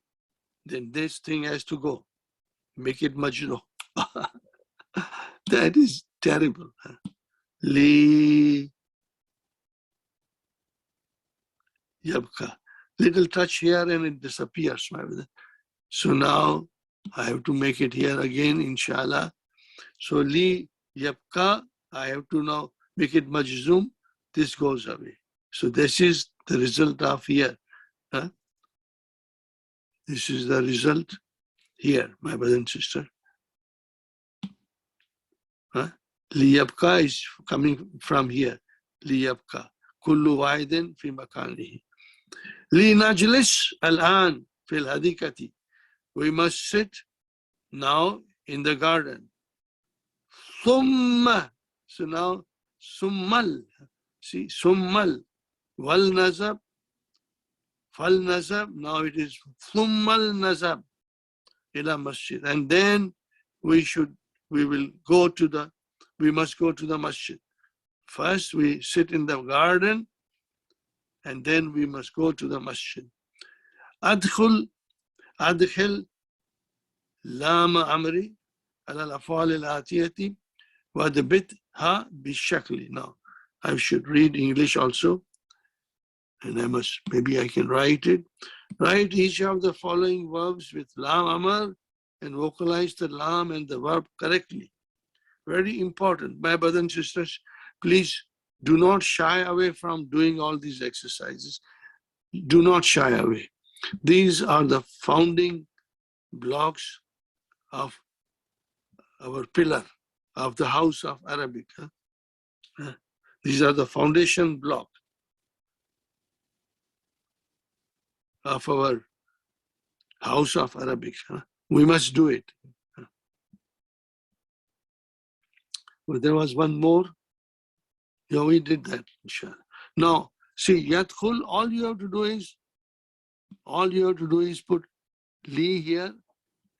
then this thing has to go. Make it majno. That is terrible. Li yabka. Little touch here and it disappears. So now I have to make it here again, inshallah. So li yabka, I have to now make it majzum. This goes away. So this is the result of here. This is the result here, my brother and sister. Liyabka is coming from here. Liyabka. Kullu waidin fi makanihi. Li najlis al-an fil hadikati. We must sit now in the garden. Thumma. So now, summal. See, summal. Wal nazab. Fal nazab. Now it is thummal nazab ila masjid. And then we must go to the masjid. First we sit in the garden, and then we must go to the masjid. Adkhul lama amri ala al-af'al al-atiyati wa adbitha bishakli. Now I should read English also, and maybe I can write it. Write each of the following verbs with lam amr and vocalize the lam and the verb correctly. Very important. My brothers and sisters, please do not shy away from doing all these exercises. Do not shy away. These are the founding blocks of our pillar of the house of Arabic. These are the foundation block of our house of Arabic. We must do it. Well, there was one more. Yeah, we did that, inshallah. Now, see, yadkhul, all you have to do is put li here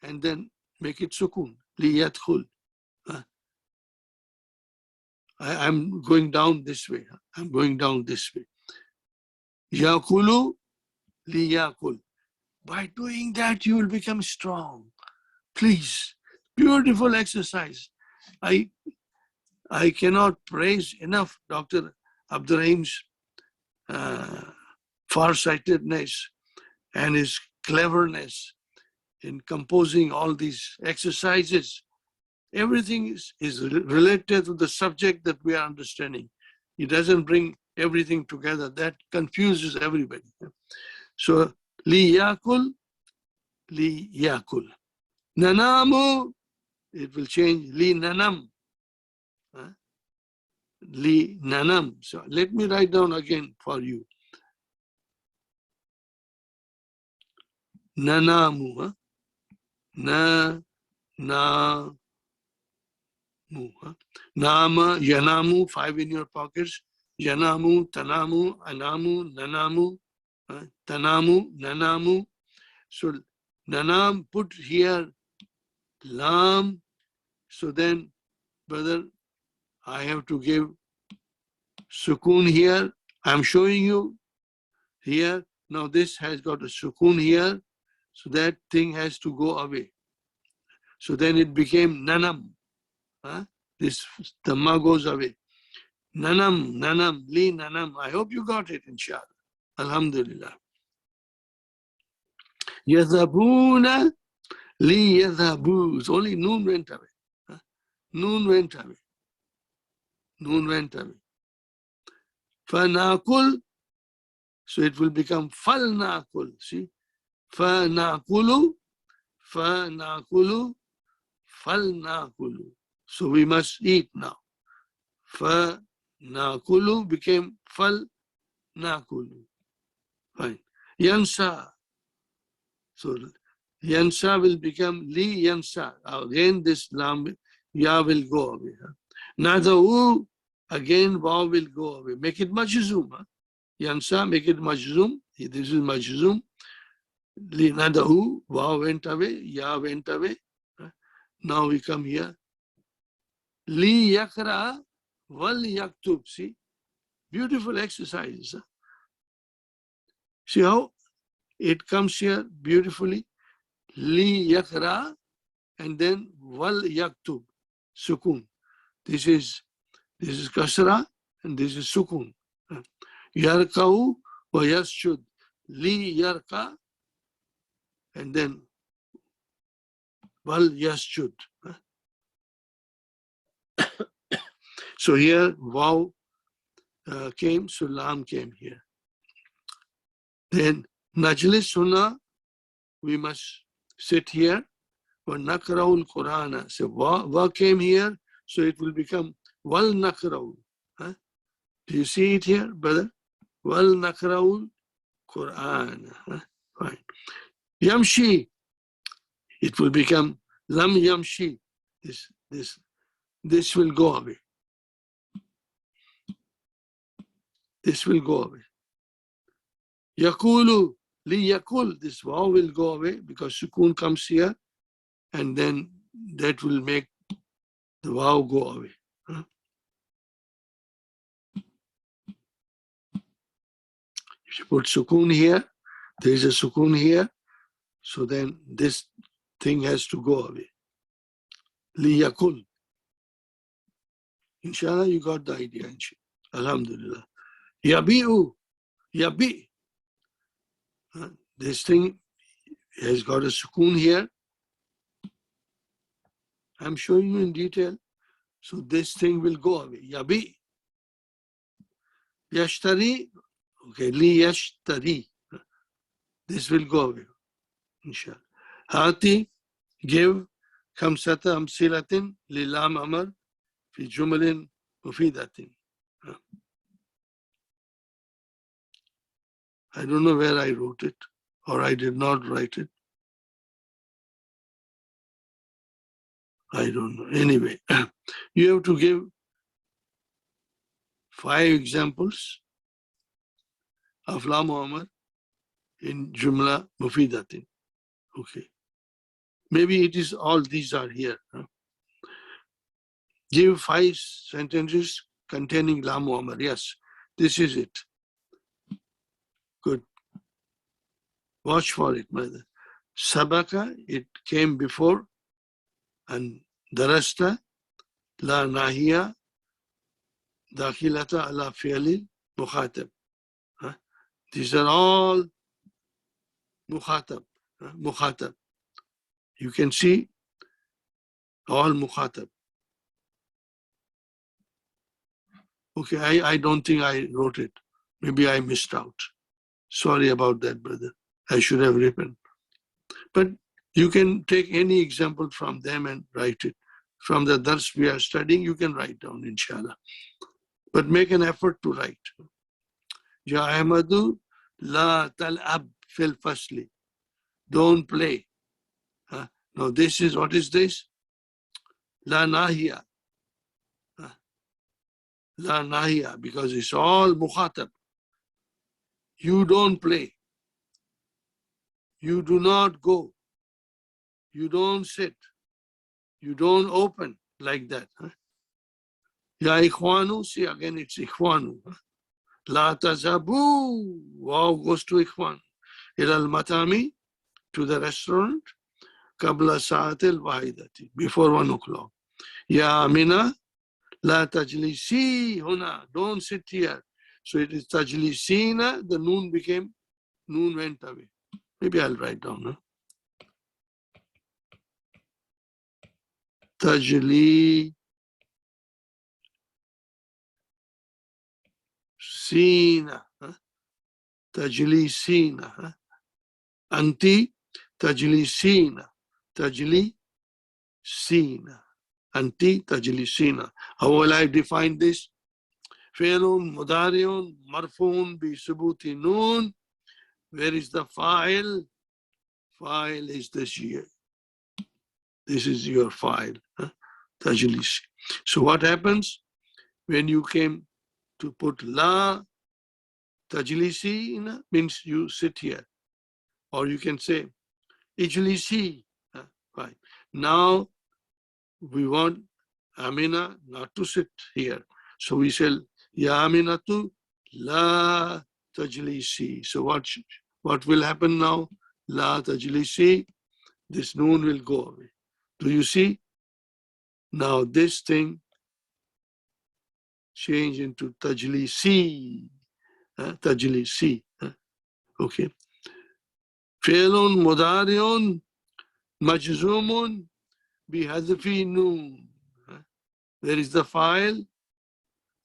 and then make it sukun. Li yadkhul. I'm going down this way. Yakulu, li yakul. By doing that, you will become strong. Please, beautiful exercise. I cannot praise enough Dr. Abdurrahim's farsightedness and his cleverness in composing all these exercises. Everything is related to the subject that we are understanding. He doesn't bring everything together. That confuses everybody. So, li yakul, nanamu, it will change, li nanam. Li nanam. So let me write down again for you. Nanamu. Na, na, mu. Nama, yanamu, 5 in your pockets. Yanamu, tanamu, anamu, nanamu, tanamu, nanamu. So nanam, put here lam. So then, brother, I have to give sukun here. I'm showing you here. Now this has got a sukun here. So that thing has to go away. So then it became nanam. This dhamma goes away. Nanam, li nanam. I hope you got it, inshallah. Alhamdulillah. Yadhabuna li yadhabu. Only noon went away. Noon went away. Noon went away. Fanakul. So it will become falnakul. See? Fanakulu. Fanakulu. Falnakulu. So we must eat now. Fa-nakulu became fal-nakulu. Fine. Yansa. So yansa will become li yansa. Again this lam, ya will go away. Nada'u, again waw will go away. Make it majzum. Yansa, make it majzum. This is majzum. Li nada'u, waw went away, ya went away. Now we come here. Li yakra wal yaktub. See, beautiful exercises. See how it comes here beautifully. Li yakra and then wal yaktub. Sukun. This is kasra and this is sukun. Yarkau wa yasjud. Li yarka and then wal yasjud. So here, waw came, so lam came here. Then, najlis huna, we must sit here. Wa nakraul Qur'ana. So wa came here, so it will become wal nakraul. Do you see it here, brother? Wal nakraul Qur'ana. Fine. Yamshi, it will become lam yamshi. This will go away. This will go away. Yakulu, li yakul, this waw will go away because sukun comes here and then that will make the waw go away. If you put sukun here, there is a sukun here, so then this thing has to go away. Li yakul. Inshallah, you got the idea. Alhamdulillah. Yabi'u, yabi. This thing has got a sukun here. I'm showing you in detail. So this thing will go away. Yabi. Yashtari. Okay, li yashtari. This will go away. Inshallah. Hati, give. Khamsata amsilatin li lam amar fi jumalin mufidatin. I don't know where I wrote it, or I did not write it. I don't know. Anyway, you have to give 5 examples of La Muhammad in Jumla Mufidatin. Okay. Maybe it is all these are here. Give 5 sentences containing La Muhammad. Yes, this is it. Good. Watch for it, brother. Sabaka, it came before, and darasta, la nahiya, dakhilata ala fi'li mukhatab. These are all mukhatab. Mukhatab. You can see all mukhatab. Okay, I don't think I wrote it. Maybe I missed out. Sorry about that, brother. I should have written. But you can take any example from them and write it. From the dars we are studying, you can write down, inshallah. But make an effort to write. Ya Ahmadu, la tal'ab fil fasli. Don't play. Now this is, what is this? La nahiya. La nahiya, because it's all mukhatab. You don't play. You do not go. You don't sit. You don't open like that. Ya ikhwanu, see again it's ikhwanu. La tazabu, wow goes to ikhwan. Ilal matami, to the restaurant. Qabla sa'atil wahidati, before 1 o'clock. Ya Amina, la tajlisi huna, don't sit here. So it is tajlisina, the noon went away. Maybe I'll write down. Huh? Tajlisina. Tajlisina. Anti tajlisina. Tajlisina. Anti tajlisina. How will I define this? Fi'lun mudari'un marfu'un bi subuti noon. Where is the fa'il? Fa'il is this here. This is your fa'il. Tajlisi. So what happens when you came to put la tajlisi, means you sit here. Or you can say ijlisi. Fine. Now we want Amina not to sit here. So we say Ya Aminatu la tajlisi. So what will happen now? La tajlisi. This noon will go away. Do you see? Now this thing change into tajlisi. Tajlisi. Okay. Fi'lun mudari'un majzumun bihadfi noon. Where is the file?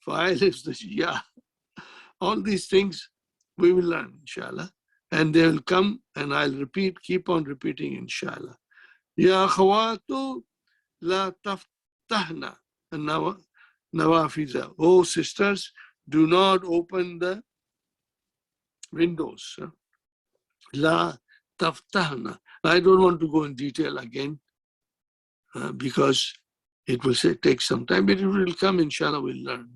File is the ya. All these things we will learn, inshallah. And they will come and I'll repeat, keep on repeating, inshallah. Ya akhawatu la taftahna nawafiza. Oh sisters, do not open the windows. La taftahna. I don't want to go in detail again because it will take some time, but it will come, inshallah, we'll learn,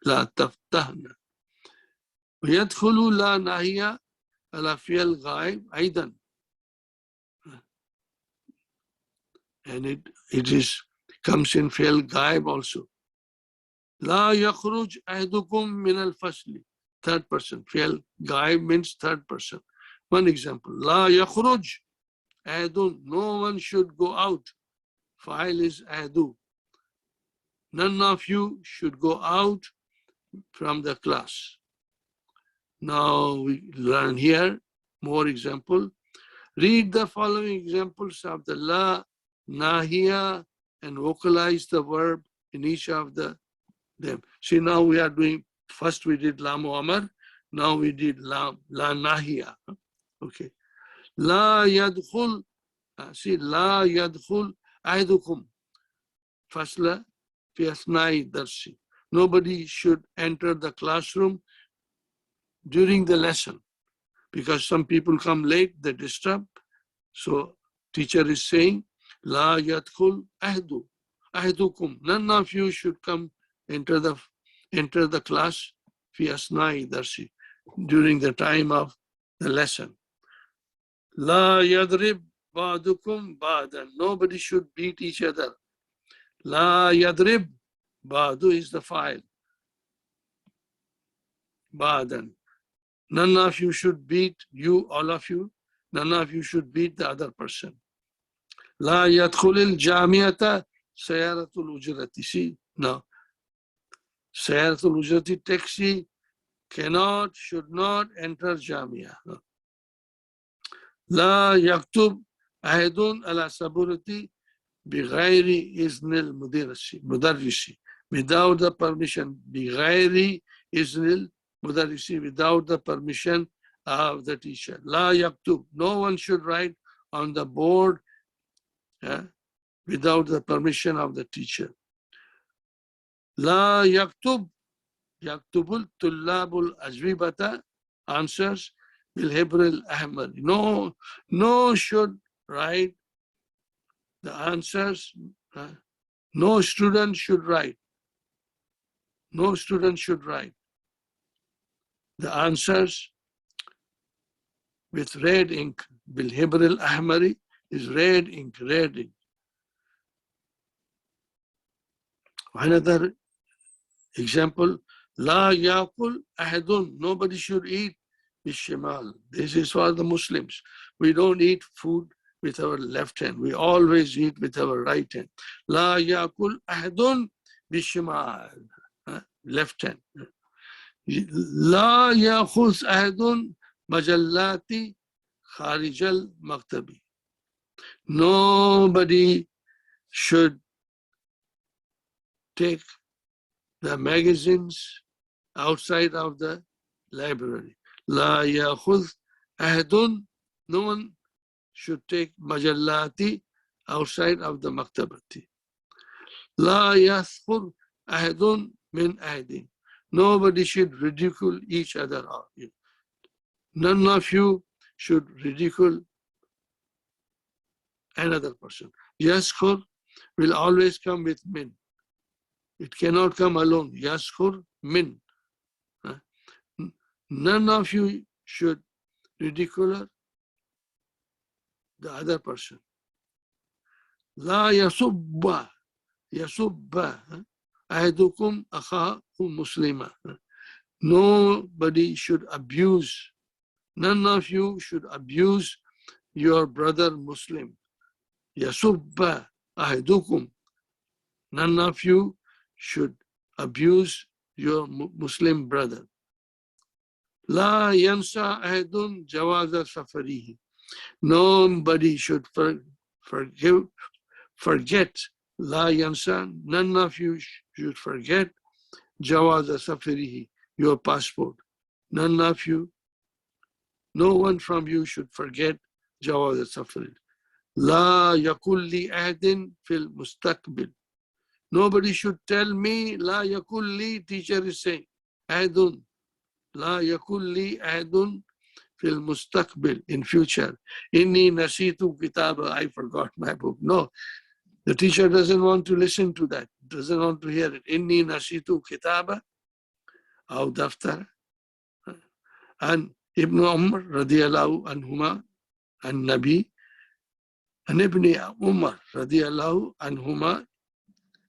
La taftahna. Yadkhulu la nahiya ala fi'l ghaib aidan. And it comes in fi'l ghaib also. La yakhruj ahdukum min al-fasli. Third person. Fi'l ghaib means third person. One example. La yakhruj ahdun. No one should go out. Fa'il is ahdu. None of you should go out from the class. Now we learn here more example. Read the following examples of the la, nahiya, and vocalize the verb in each of them. See, now we are doing, first we did la mu'amar, now we did la nahiya. Okay. La yadkhul, see, la yadkhul ahdukum fasla fi asna'i darsi. Nobody should enter the classroom during the lesson, because some people come late, they disturb. So teacher is saying, La yadkhul ahdukum. None of you should come enter the class fi asna'i darsi, during the time of the lesson. La yadrib ba'dukum ba'dan. Nobody should beat each other. La yadrib, ba'du is the file. Ba'dan. None of you should beat you, all of you. None of you should beat the other person. La yadkhulil jamiata sayaratul ujrati. See, now, Sayyaratul Ujrati taxi cannot, should not enter Jamia. La yaktub ahadun ala saburati بغير إذن المدرس without the permission بغير إذن المدرس without the permission of the teacher. لا يكتب, no one should write on the board without the permission of the teacher. لا يكتب الطلاب الأجوبة answers بالحبر الأحمر. No should write the answers. No student should write. No student should write the answers with red ink. بالحبر الأحمر is red ink, red ink. Another example, لا يأكل أحد, nobody should eat بالشمال. This is for the Muslims. We don't eat food with our left hand. We always eat with our right hand. لا يأكل أحد بالشمال, left hand. لا يأخذ أحد مجلات خارج المكتب. Nobody should take the magazines outside of the library. لا يأخذ أحد, no one should take مجلات outside of the maktabati. لا يسخر أحد من أحد, nobody should ridicule each other. None of you should ridicule another person. Yaskhur will always come with min. It cannot come alone. Yaskhur min. None of you should ridicule the other person. La yasubba. Yasubba. Ahadukum akhahu muslima. Nobody should abuse. None of you should abuse your brother Muslim. Yasubba ahadukum. None of you should abuse your Muslim brother. La yansa ahadun jawaza safarihi. Nobody should forget. La yansa, none of you should forget jawaza safarihi, your passport. None of you, no one from you should forget jawaza safarihi. La yakul li ahdin fil mustaqbil. Nobody should tell me, La yakul li, teacher is saying, ahdun. La yakul li ahdun fil mustaqbil, in future. Inni nasitu kitaba, I forgot my book. No, the teacher doesn't want to listen to that, doesn't want to hear it. Inni nasitu kitaba, aw daftar. And Ibn Umar radiyallahu anhuma, and Nabi, and Ibn Umar radiyallahu anhuma,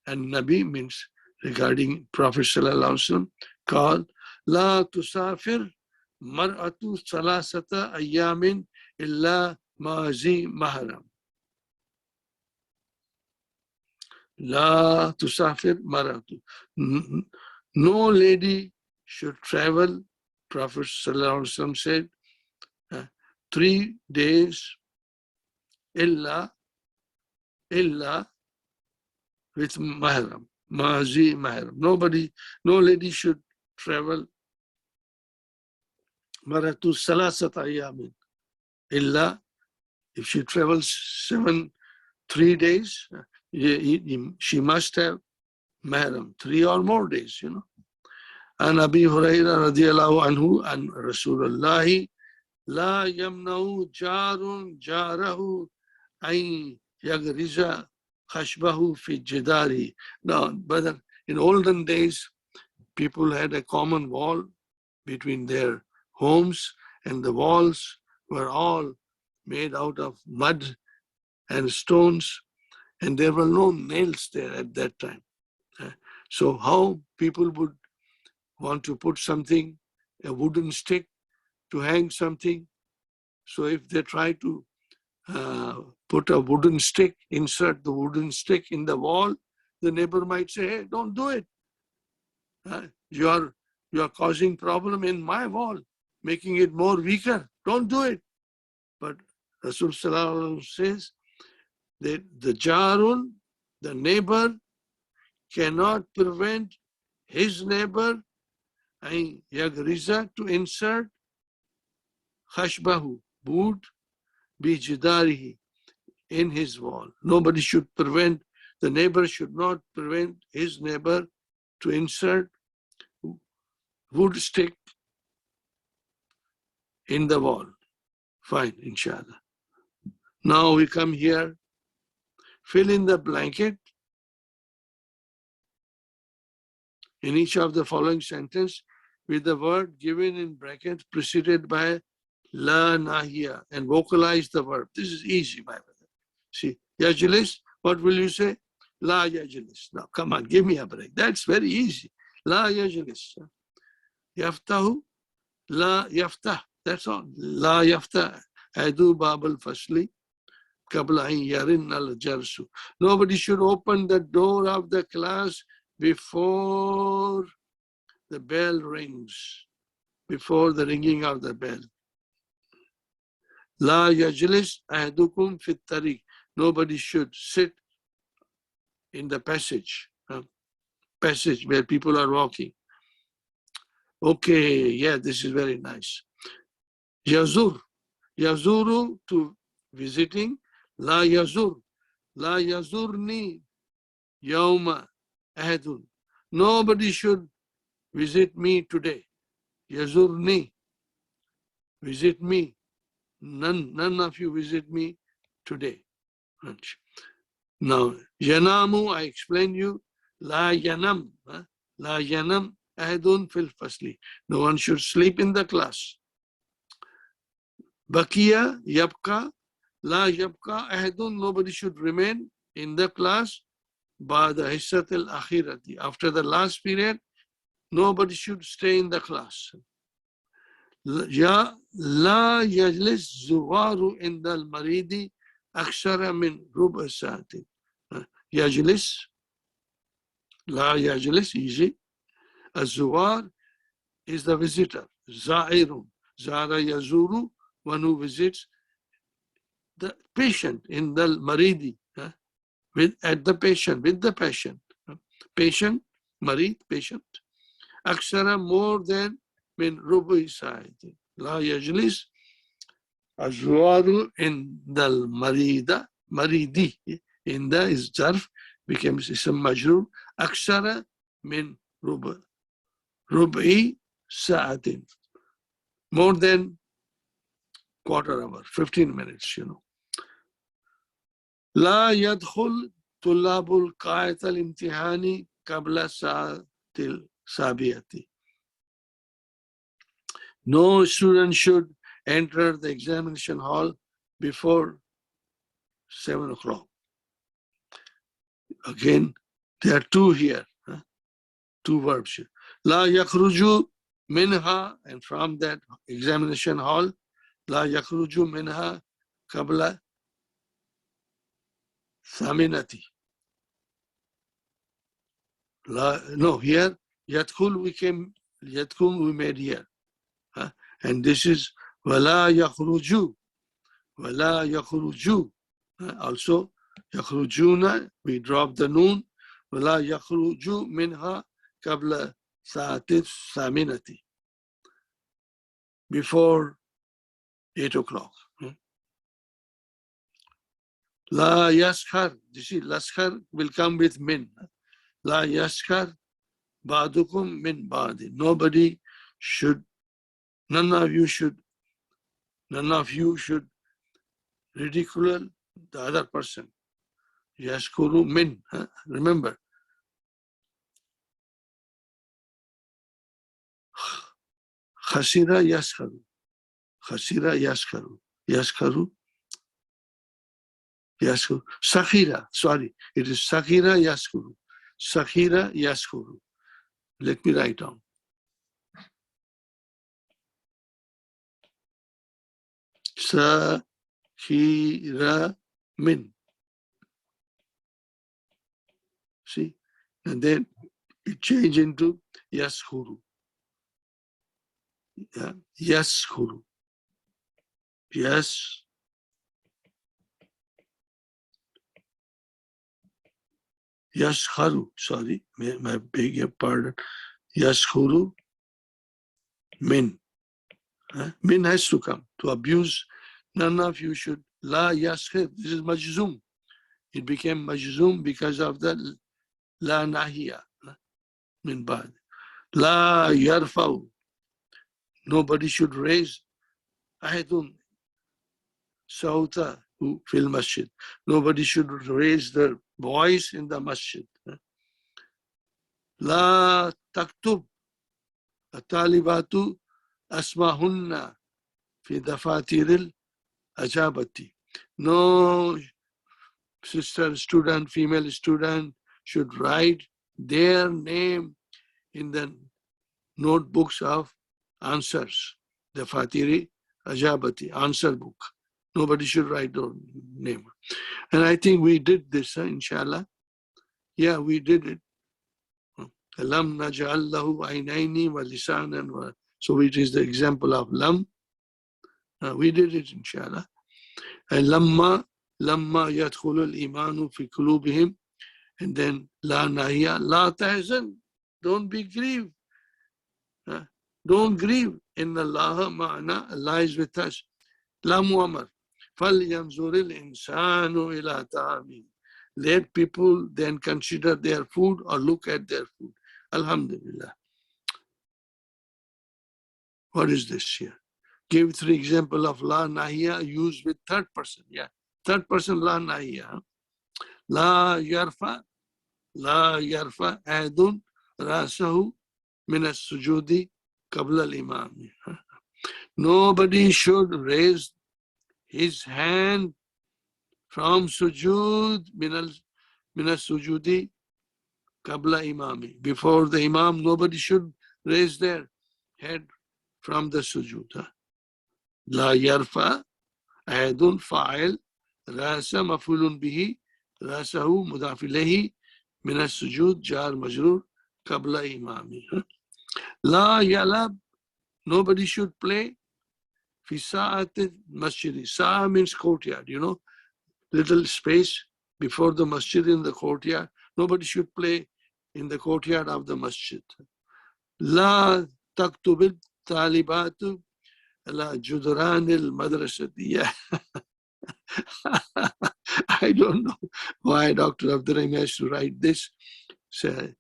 and Nabi means regarding Prophet sallallahu alaihi wasallam, called La tusafir mar'atu salasata ayyamin illa mazi mahram. La tusafir mar'atu. No lady should travel, Prophet sallallahu alaihi wasallam said, 3 days illa with mahram, mazi mahram. Nobody, no lady should travel maratu salasat ayamin illa, if she travels 3 days, she must have mahram, 3 or more days, you know. And Abi Hurairah radiyallahu anhu, and Rasulullah, la yamna'u jarun jarahu ay yagriza khashbahu fi jidari. Now, but in olden days, people had a common wall between their homes, and the walls were all made out of mud and stones, and there were no nails there at that time. So how people would want to put something, a wooden stick, to hang something? So if they try to put a wooden stick, insert the wooden stick in the wall, the neighbor might say, hey, don't do it. You are causing problem in my wall, making it more weaker. Don't do it. But Rasul Sallallahu says that the jarun, the neighbor, cannot prevent his neighbor yagriza to insert khashbahu, wood, bijidarihi, in his wall. Nobody should prevent, the neighbor should not prevent his neighbor to insert wood stick in the wall. Fine, inshallah. Now we come here, fill in the blanket in each of the following sentence with the word given in brackets preceded by la nahiya and vocalize the verb. This is easy, my brother. See, yajlis, what will you say? La yajlis. Now, come on, give me a break. That's very easy. La yajlis. Yaftahu, la yaftah. That's all. La yaftah. Adu babal fasli. Qabla yarin al jarsu. Nobody should open the door of the class before the bell rings, before the ringing of the bell. La yajlis ahadukum fit tariq. Nobody should sit in the passage where people are walking. Okay, yeah, this is very nice. Yazur, yazuru, to visiting. La yazur, la yazurni yawma ahadun. Nobody should visit me today. Yazurni, visit me. None of you visit me today. Now, yanamu, I explained you. La yanam, la yanam ahadun fil fasli. No one should sleep in the class. Bakiya, yabka, la yabka ahadun. Nobody should remain in the class. Ba'da hissat al-akhirati. After the last period, nobody should stay in the class. Ya la yajlis zuwaru inda al-maridi akshara min ruba sa'atin. Yajlis, la yajlis, easy. Az-zuwar is the visitor. Za'irun. Zara yazuru, one who visits. The patient in the maridi, with the patient. Patient, marid, patient. Akshara, more than min rubi sa'atin. La yajlis azwaru in the maridi, in the is zarf, becomes ism majrur. Akshara min rubi sa'atin. More than quarter hour, 15 minutes, La yadkhul tullabul qa'at al-imtihani qabla sa'atil sabiyati. No student should enter the examination hall before 7 o'clock. Again, there are two here, two verbs here. La yakhruju minha, and from that examination hall, la yakhruju minha qabla saminati. No, here, yadkhul we made here. And this is wala yakhruju. Also, yakhrujuna, we drop the noon. Wala yakhruju minha qabla sa'atis saminati. Before 8 o'clock. La yaskhar. You see, laskhar will come with min. La yaskhar ba'dukum min ba'di. None of you should ridicule the other person. Yaskuru min. Remember. Khasira yaskaru. Yaskaru. Sakhira. Sorry. It is Sakhira yaskuru. Sakhira yaskuru. Let me write down. Sakhira min. See? And then it changed into Yaskhuru. Yeah. Yaskhuru. Yes. Yashharu. Sorry. My beg your pardon. Yaskhuru. Min. Min has to come. To abuse, none of you should. La yaskhir. This is majzoom. It became majzoom because of the la nahiya. Min ba'd. La yarfa'u. Nobody should raise ahadun sauta fil masjid. Nobody should raise their voice in the masjid. La taktub talibatu asmahunna fi dafatiril ajabati. No sister student, female student should write their name in the notebooks of answers. The Fatiri Ajabati, answer book. Nobody should write their name. And I think we did this, inshallah. Yeah, we did it. Lam naj'al lahu aynaini wa lisanan wa. So it is the example of lam. We did it, inshallah. And lamma yadkhulu al-imanu fi qulubihim. And then la nahiya, la tahzan. Don't be grieved. Don't grieve. Inna Allah ma'ana. Allah is with us. La mu'amar. فَلْيَنْظُرِ الْإِنسَانُ إِلَىٰ طَعَامِهِ. Let people then consider their food or look at their food. Alhamdulillah. What is this here? Give 3 examples of la nahiya used with third person. Yeah, third person la nahiya. La yarfa adun rasahu min as-sujudi qabla al-imam. Nobody should raise his hand from sujud min as-sujudi qabla imami. Before the imam, nobody should raise their head from the sujud. La yarfa ahadun fa'il rasa mafulun bihi rasahu mudaf ilayhi min as-sujud jar majrur qabla imami. La yalab, nobody should play fi sa'at masjid. Sa'a means courtyard, little space before the masjid in the courtyard. Nobody should play in the courtyard of the masjid. La taktubil talibatu ala judranil madrasati. Yeah. I don't know why Dr. Abdurrahim has to write this. So,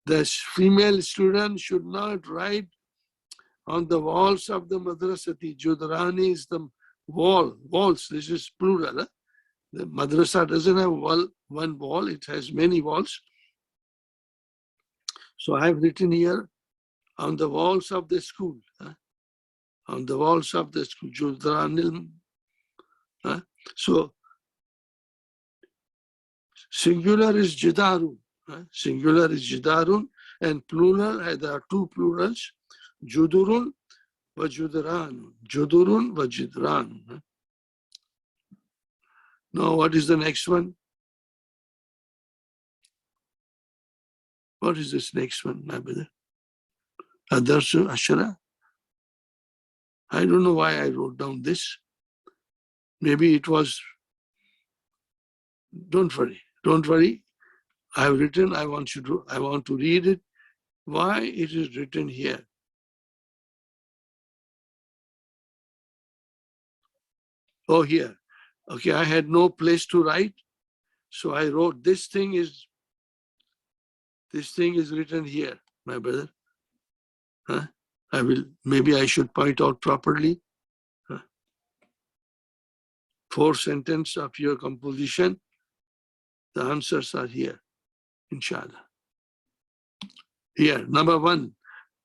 the female student should not write on the walls of the madrasati. Judrani is the walls. This is plural. The madrasa doesn't have one wall, it has many walls. So I have written here on the walls of the school. On the walls of the school. Judranil. So singular is jidarun. Singular is jidarun, and plural, there are 2 plurals. Judurun wa judranun. Judurun wa jidranun. Now, what is the next one? What is this next one, my brother? Adarsu Ashara? I don't know why I wrote down this. Maybe it was, don't worry. I have written, I want to read it. Why it is written here? Oh, here. Okay, I had no place to write. So I wrote, this thing is written here, my brother. Maybe I should point out properly. 4 sentences of your composition. The answers are here, inshallah. Here, number 1.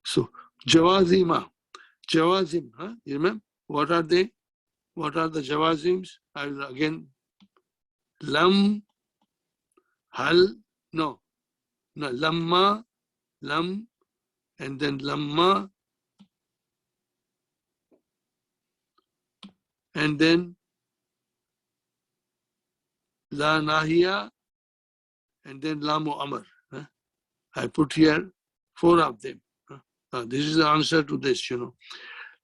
So, Jawazim, you remember? What are they? What are the Jawazims? I will again, lam, hal, no, lamma, lam, and then lamma, and then la nahiya, and then lamu amr. I put here 4 of them. This is the answer to this,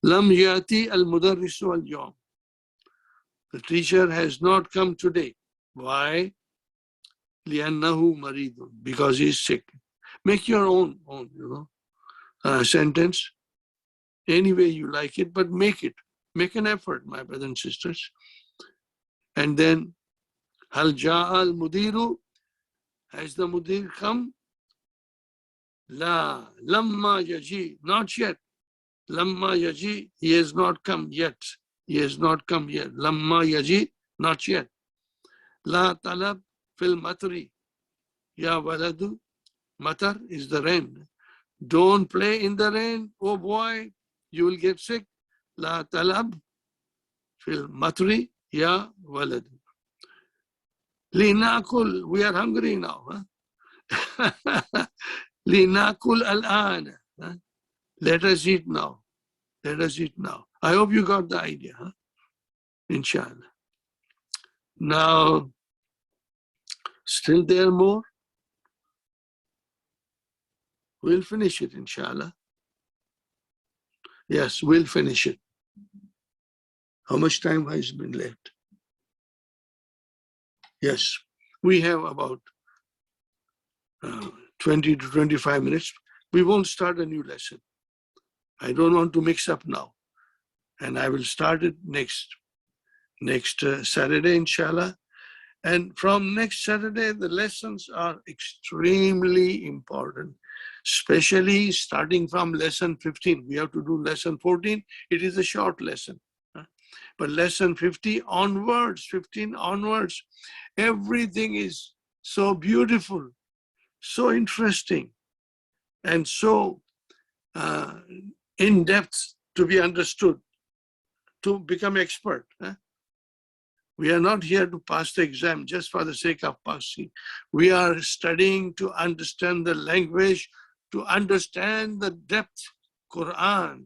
Lam yati al-mudarrisu al-yawm. The teacher has not come today. Why? لِأَنَّهُ مَرِيضٌ. Because he is sick. Make your own sentence. Any way you like it, but make it. Make an effort, my brothers and sisters. And then, هَلْ جَاءَ الْمُدِيرُ. Has the mudir come? La, lamma yaji, not yet. Lamma yaji, he has not come yet. He has not come yet. Lamma yaji, not yet. La talab fil matri. Ya waladu, matar is the rain. Don't play in the rain. Oh boy, you will get sick. La talab fil matri, ya waladu. Linakul, we are hungry now. Linakul al-an. Let us eat now. Let us eat now. I hope you got the idea. Inshallah. Now, still there more? We'll finish it, inshallah. Yes, we'll finish it. How much time has been left? Yes, we have about 20 to 25 minutes. We won't start a new lesson. I don't want to mix up now. And I will start it next Saturday, inshallah. And from next Saturday, the lessons are extremely important, especially starting from lesson 15. We have to do lesson 14. It is a short lesson. But lesson 15 onwards, everything is so beautiful, so interesting, and so in-depth to be understood, to become expert. We are not here to pass the exam just for the sake of passing. We are studying to understand the language, to understand the depth Quran,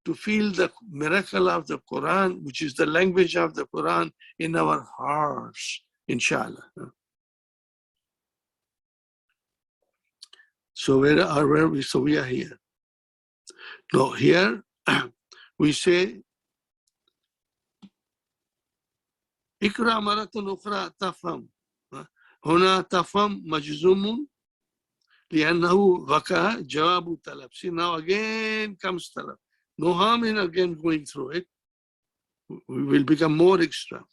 to feel the miracle of the Quran, which is the language of the Quran, in our hearts, inshallah. So where are we? So we are here. No, here we say, اقرأ مرة أخرى تفهم. هنا تفهم مجزوم لأنه وقع جواب طلب. See, now again comes طلب. No harm in again going through it. We will become more extra.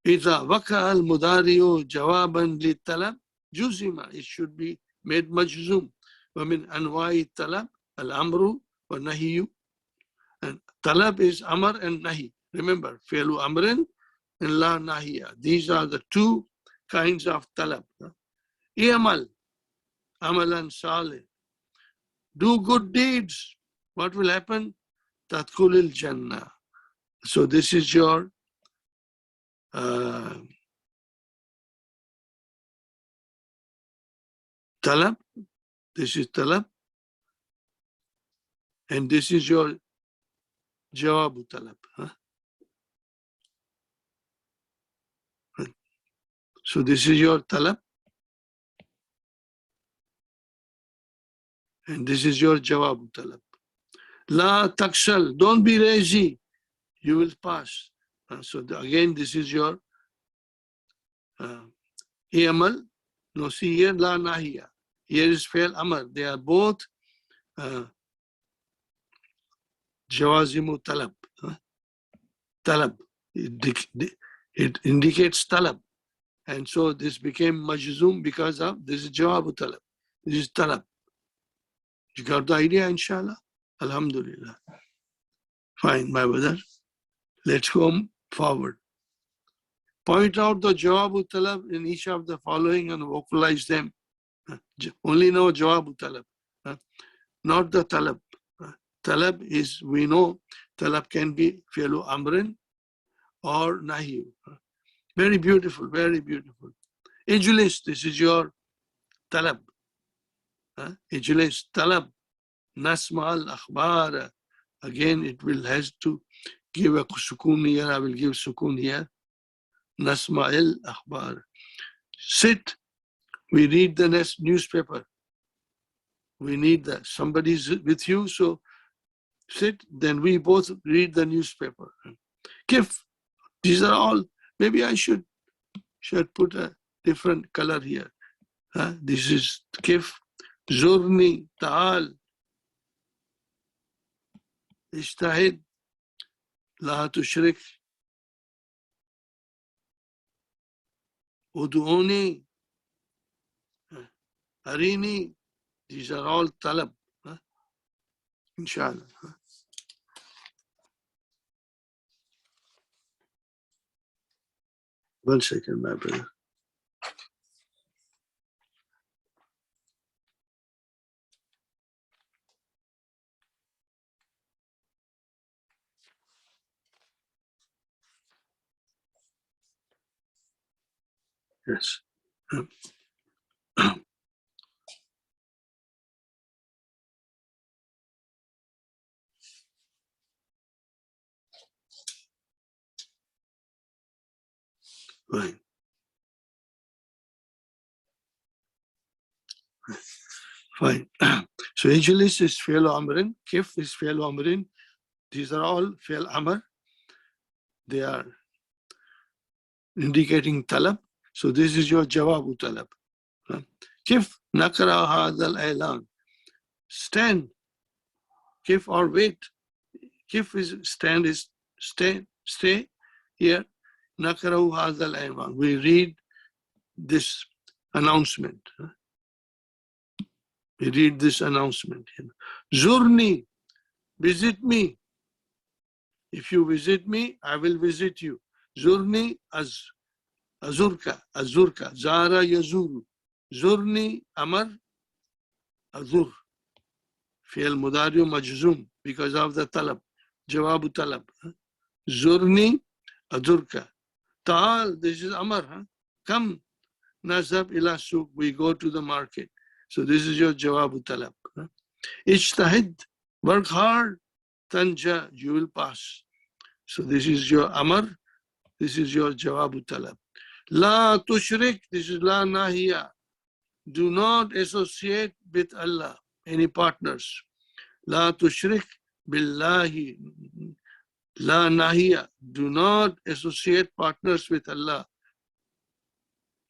إذا وقع المضارع جوابا للطلب جزم. It should be made مجزوم. ومن أنواع الطلب الأمر والنهي. And talab is amar and nahi. Remember, fi'lu amrin and la nahiya. These are the two kinds of talab. I'amal, amalan salih. Do good deeds. What will happen? Tadkhulil jannah. So this is your talab. This is talab. And this is your Jawabu talab. So this is your talab. And this is your jawabu talab. La taksal, don't be lazy. You will pass. So again, this is your i'amal. No, see here, la nahiya. Here is fail amar. They are both jawazimu talab. Talab. It indicates talab. And so this became majzoom because of this is jawabu talab. This is talab. You got the idea, inshallah? Alhamdulillah. Fine, my brother. Let's go forward. Point out the jawabu talab in each of the following and vocalize them. Only know jawabu talab, not the talab. Talab is, we know, talab can be fi'lu amrin or nahi. Very beautiful, very beautiful. Ijlis, this is your talab. Ijlis, talab. Nasma al-akhbar. Again, it will has to give a sukun here. I will give sukun here. Nasma al-akhbar. Sit We read the next newspaper. We need that. Somebody's with you, so sit, then we both read the newspaper. Kif, these are all, maybe I should put a different color here. This is kif, zurni, ta'al, ishtahid, la tushrik, udu'uni, arini. These are all talab, inshallah. One second, my brother. Yes. Right. Fine. So Ijlis is fi'l amrin, kif is fi'l amrin. These are all fi'l amr. They are indicating talab. So this is your jawabu talab. Kif nakra hadha al-i'lan. Stand. Kif or wait. Kif is stand is stay here. Nakrahu hadha al-i'lan. We read this announcement. We read this announcement. Zurni, visit me. If you visit me, I will visit you. Zurni azurka, zara yazuru. Zurni amar azur. Fi'al mudari'u majzum because of the talab. Jawabu talab. Zurni azurka. Ta'al, this is amar. Come. Nazab ila suq, we go to the market. So this is your jawabu talab. Ijtahid, work hard. Tanja, you will pass. So this is your amar. This is your jawabu talab. La tushrik, this is la nahiya. Do not associate with Allah any partners. La tushrik billahi. La nahiya. Do not associate partners with Allah.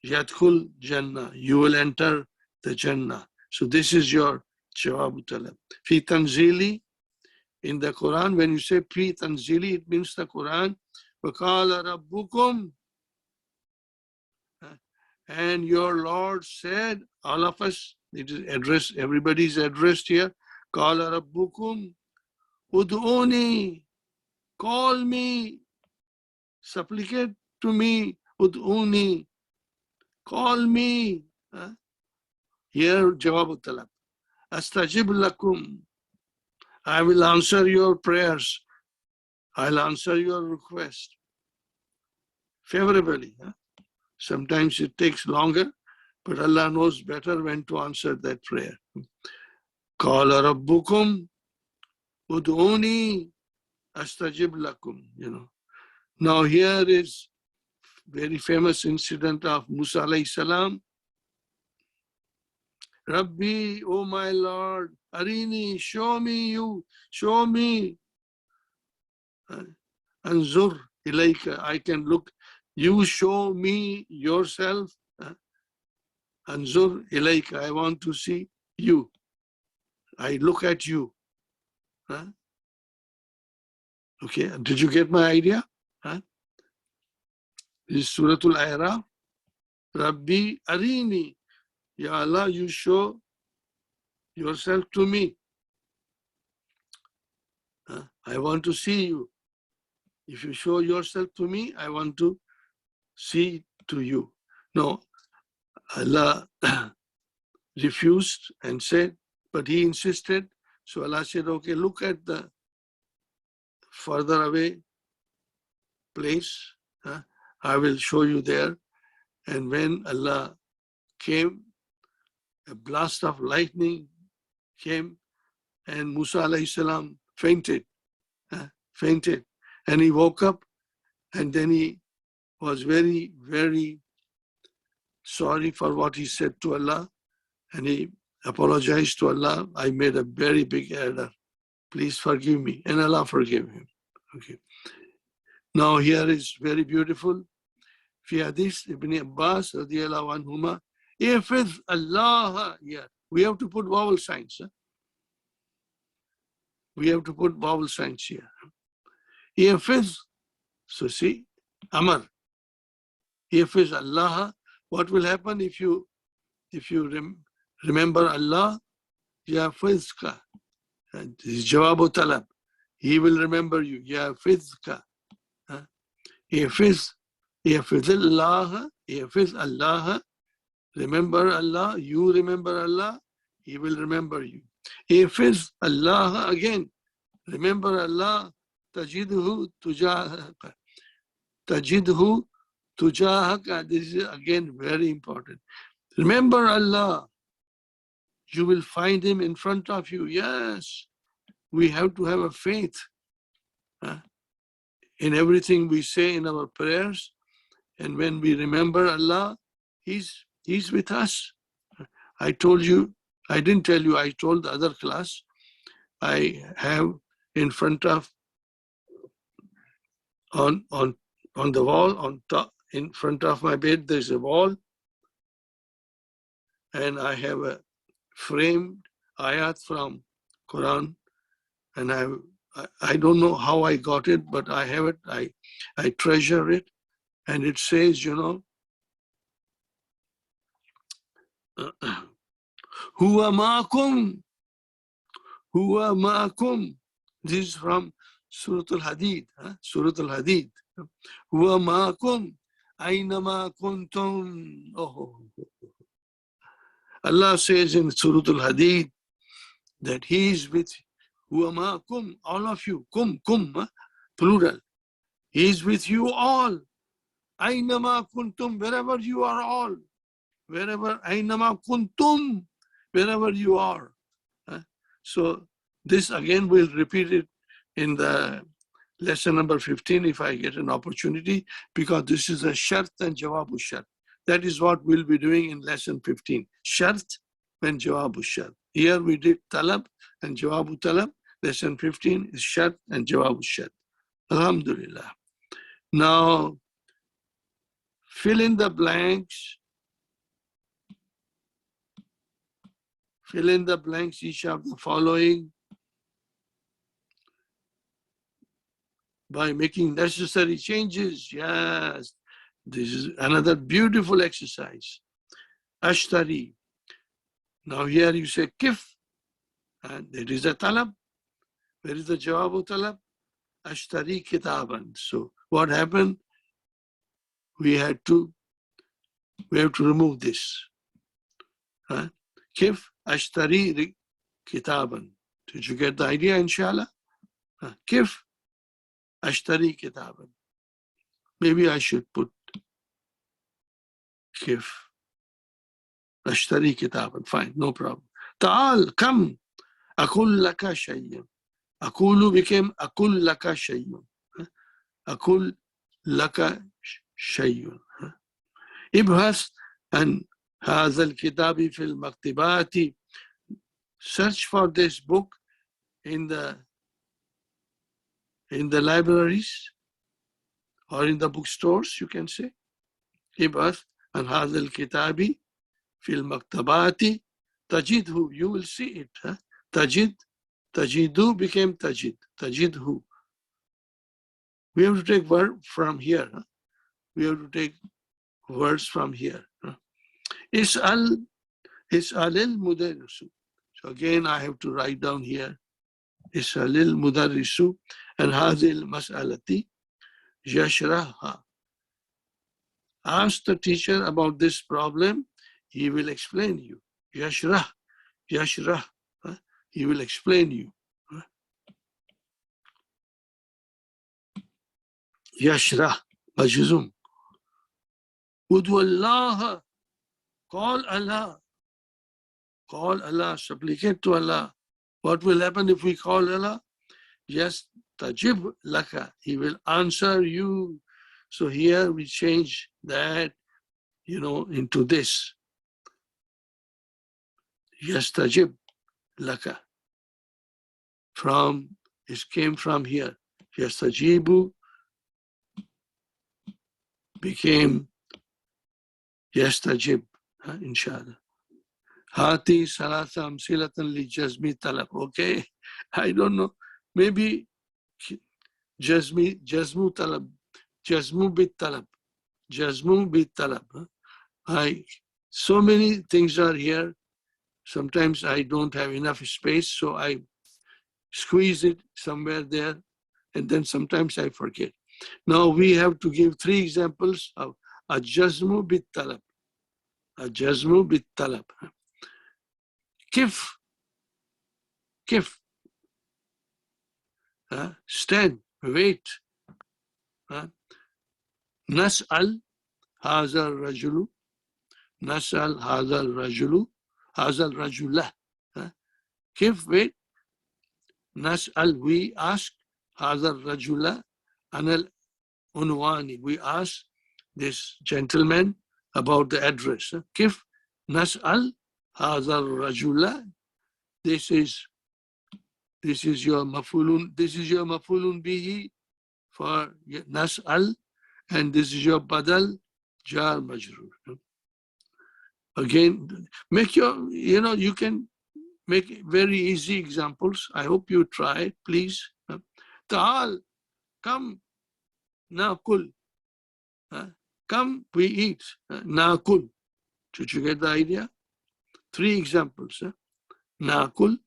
Yadkhul Jannah. You will enter the Jannah. So this is your jawabu talab. Fi tanzili, in the Quran, when you say fi tanzili, it means the Quran. وَقَالَ رَبُّكُمْ, and your Lord said, all of us, it is addressed, everybody is addressed here. قَالَ رَبُّكُمْ ud'uni, call me, supplicate to me, ud'uni, call me. Here, jawab talab. Astajib lakum, I will answer your prayers. I'll answer your request favorably. Sometimes it takes longer, but Allah knows better when to answer that prayer. Qala rabbukum ud'uni astajib lakum. Now here is very famous incident of Musa alayhi salam. Rabbi, oh my Lord, arini, show me you, show me. Anzur ilayka, I can look. You show me yourself. Anzur ilayka, I want to see you. I look at you. Okay, did you get my idea? This is Suratul A'raf. Rabbi arini, Ya Allah, you show yourself to me. I want to see you. If you show yourself to me, I want to see to you. No, Allah refused and said, but he insisted. So Allah said, okay, look at the further away place. I will show you there. And when Allah came, a blast of lightning came, and Musa alayhi salam fainted. And he woke up, and then he was very, very sorry for what he said to Allah, and he apologized to Allah. I made a very big error. Please forgive me. And Allah forgave him. Okay. Now here is very beautiful. في حديث Ibn Abbas رضي الله عنهما إحفظ الله. Yeah, we have to put vowel signs. Huh? We have to put vowel signs here. إحفظ. So see, Amar. إحفظ Allah. What will happen if you remember Allah? يحفظك. This is Jawabu Talab. He will remember you. يحفظك. إحفظ Allah. إحفظ Allah. Remember Allah. You remember Allah. He will remember you. إحفظ Allah again. Remember Allah. تجده تجاهك. تجده تجاهك. This is again very important. Remember Allah. You will find him in front of you. Yes, we have to have a faith in everything we say in our prayers. And when we remember Allah, He's with us. I told you, I didn't tell you, I told the other class, I have in front of, on the wall, on top, in front of my bed, there's a wall. And I have a framed ayat from Quran. And I don't know how I got it, but I have it. I treasure it. And it says, you know, Huwa ma'akum. Huwa ma'akum. This is from Surah Al-Hadid. Surah Al-Hadid. Huwa ma'akum. Aynama kuntum. Oh. Allah says in Surah Al-Hadid that He is with you. Huwa ma'akum. All of you. Kum, plural. He is with you all. Aynama kuntum. Wherever you are all. Wherever, aynama kuntum. Wherever you are. So this again we'll repeat it in the lesson number 15 if I get an opportunity, because this is a shart and jawabu shart. That is what we'll be doing in lesson 15. Shart and jawabu shart. Here we did talab and jawabu talab. Lesson 15 is shart and jawabu shart. Alhamdulillah. Now, fill in the blanks. Fill in the blanks, each of the following by making necessary changes. Yes, this is another beautiful exercise. Ashtari. Now here you say kif, and there is a talab. Where is the jawabu talab? Ashtari kitaban. So what happened? We have to remove this. Kif ashtari kitaban. Did you get the idea, inshallah? Kif ashtari kitaban. Maybe I should put kif ashtari kitaban. Fine, no problem. Ta'al, come. Akul laka shayyan. Akulu became akul laka shayyun. Akul laka shayyun. Ibhas and هذا الكتاب في المكتبات. Search for this book in the libraries or in the bookstores, you can say. ابحث عن هذا الكتاب في المكتبات تجده. You will see it. تجد. تجدو became تجد. تجده. We have to take word from here. We have to take words from here. Is'al al-mudarrisu. So again, I have to write down here. Is'al al-mudarrisu and hadhihi al-mas'alati yashrahha. Ask the teacher about this problem. He will explain you. Yashrah. Yashrah. He will explain you. Yashrah. Majzum. Ud'u Allah. Call Allah. Call Allah. Supplicate to Allah. What will happen if we call Allah? Yes, tajib laka. He will answer you. So here we change that. into this. Yastajib laka. It came from here. Yastajibu became yastajib, inshallah. Hati salasa amsilatan li jazmi talab. Okay, I don't know. Maybe jazmu talab, jazmu bit talab, jazmu bit talab. So many things are here. Sometimes I don't have enough space, so I squeeze it somewhere there, and then sometimes I forget. Now we have to give 3 examples of a jazmu bit talab. A jazmu bit talab. Kif. Stand, wait. Nas'al hazal rajulu. Nas'al hazal rajulu. Hazal rajulah. Kif, wait. Nas'al, we ask. Hazal rajula. Anal unwani, we ask this gentleman about the address. Kif nas'al hazal rajula. This is your mafulun. This is your mafulun bihi for nas'al, and this is your badal jar majrur. Again, make you can make very easy examples. I hope you try it, please. Ta'al, come, nakul. Come, we eat. Nakul. Did you get the idea? 3 examples. Nakul.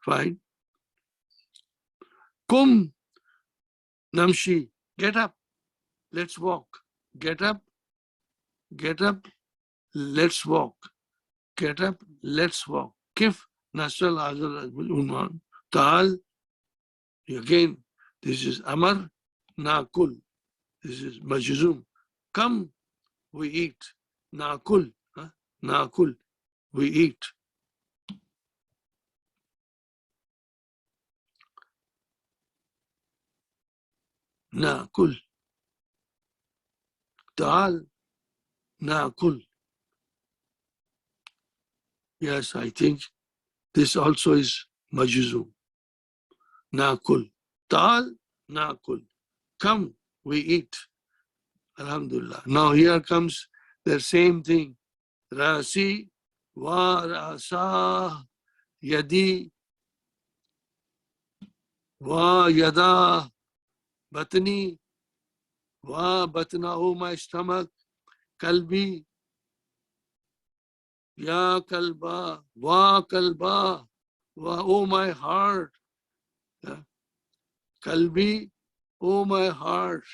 Fine. Kum, namshi. Get up. Let's walk. Get up. Get up. Let's walk. Get up. Let's walk. Kif, nasal, hazal, unwan. Ta'al. Again, this is amar. Nakul. This is majzum. Come, we eat. Nakul. Nakul. We eat. Nakul. Ta'al. Nakul. Yes, I think this also is majzum. Nakul. Ta'al. Nakul. Come, we eat. Alhamdulillah. Now here comes the same thing. Rasi wa rasa yadi wa yada batni wa batnahu, my stomach, kalbi ya kalba wa kalba wa, oh my heart, kalbi, oh my heart.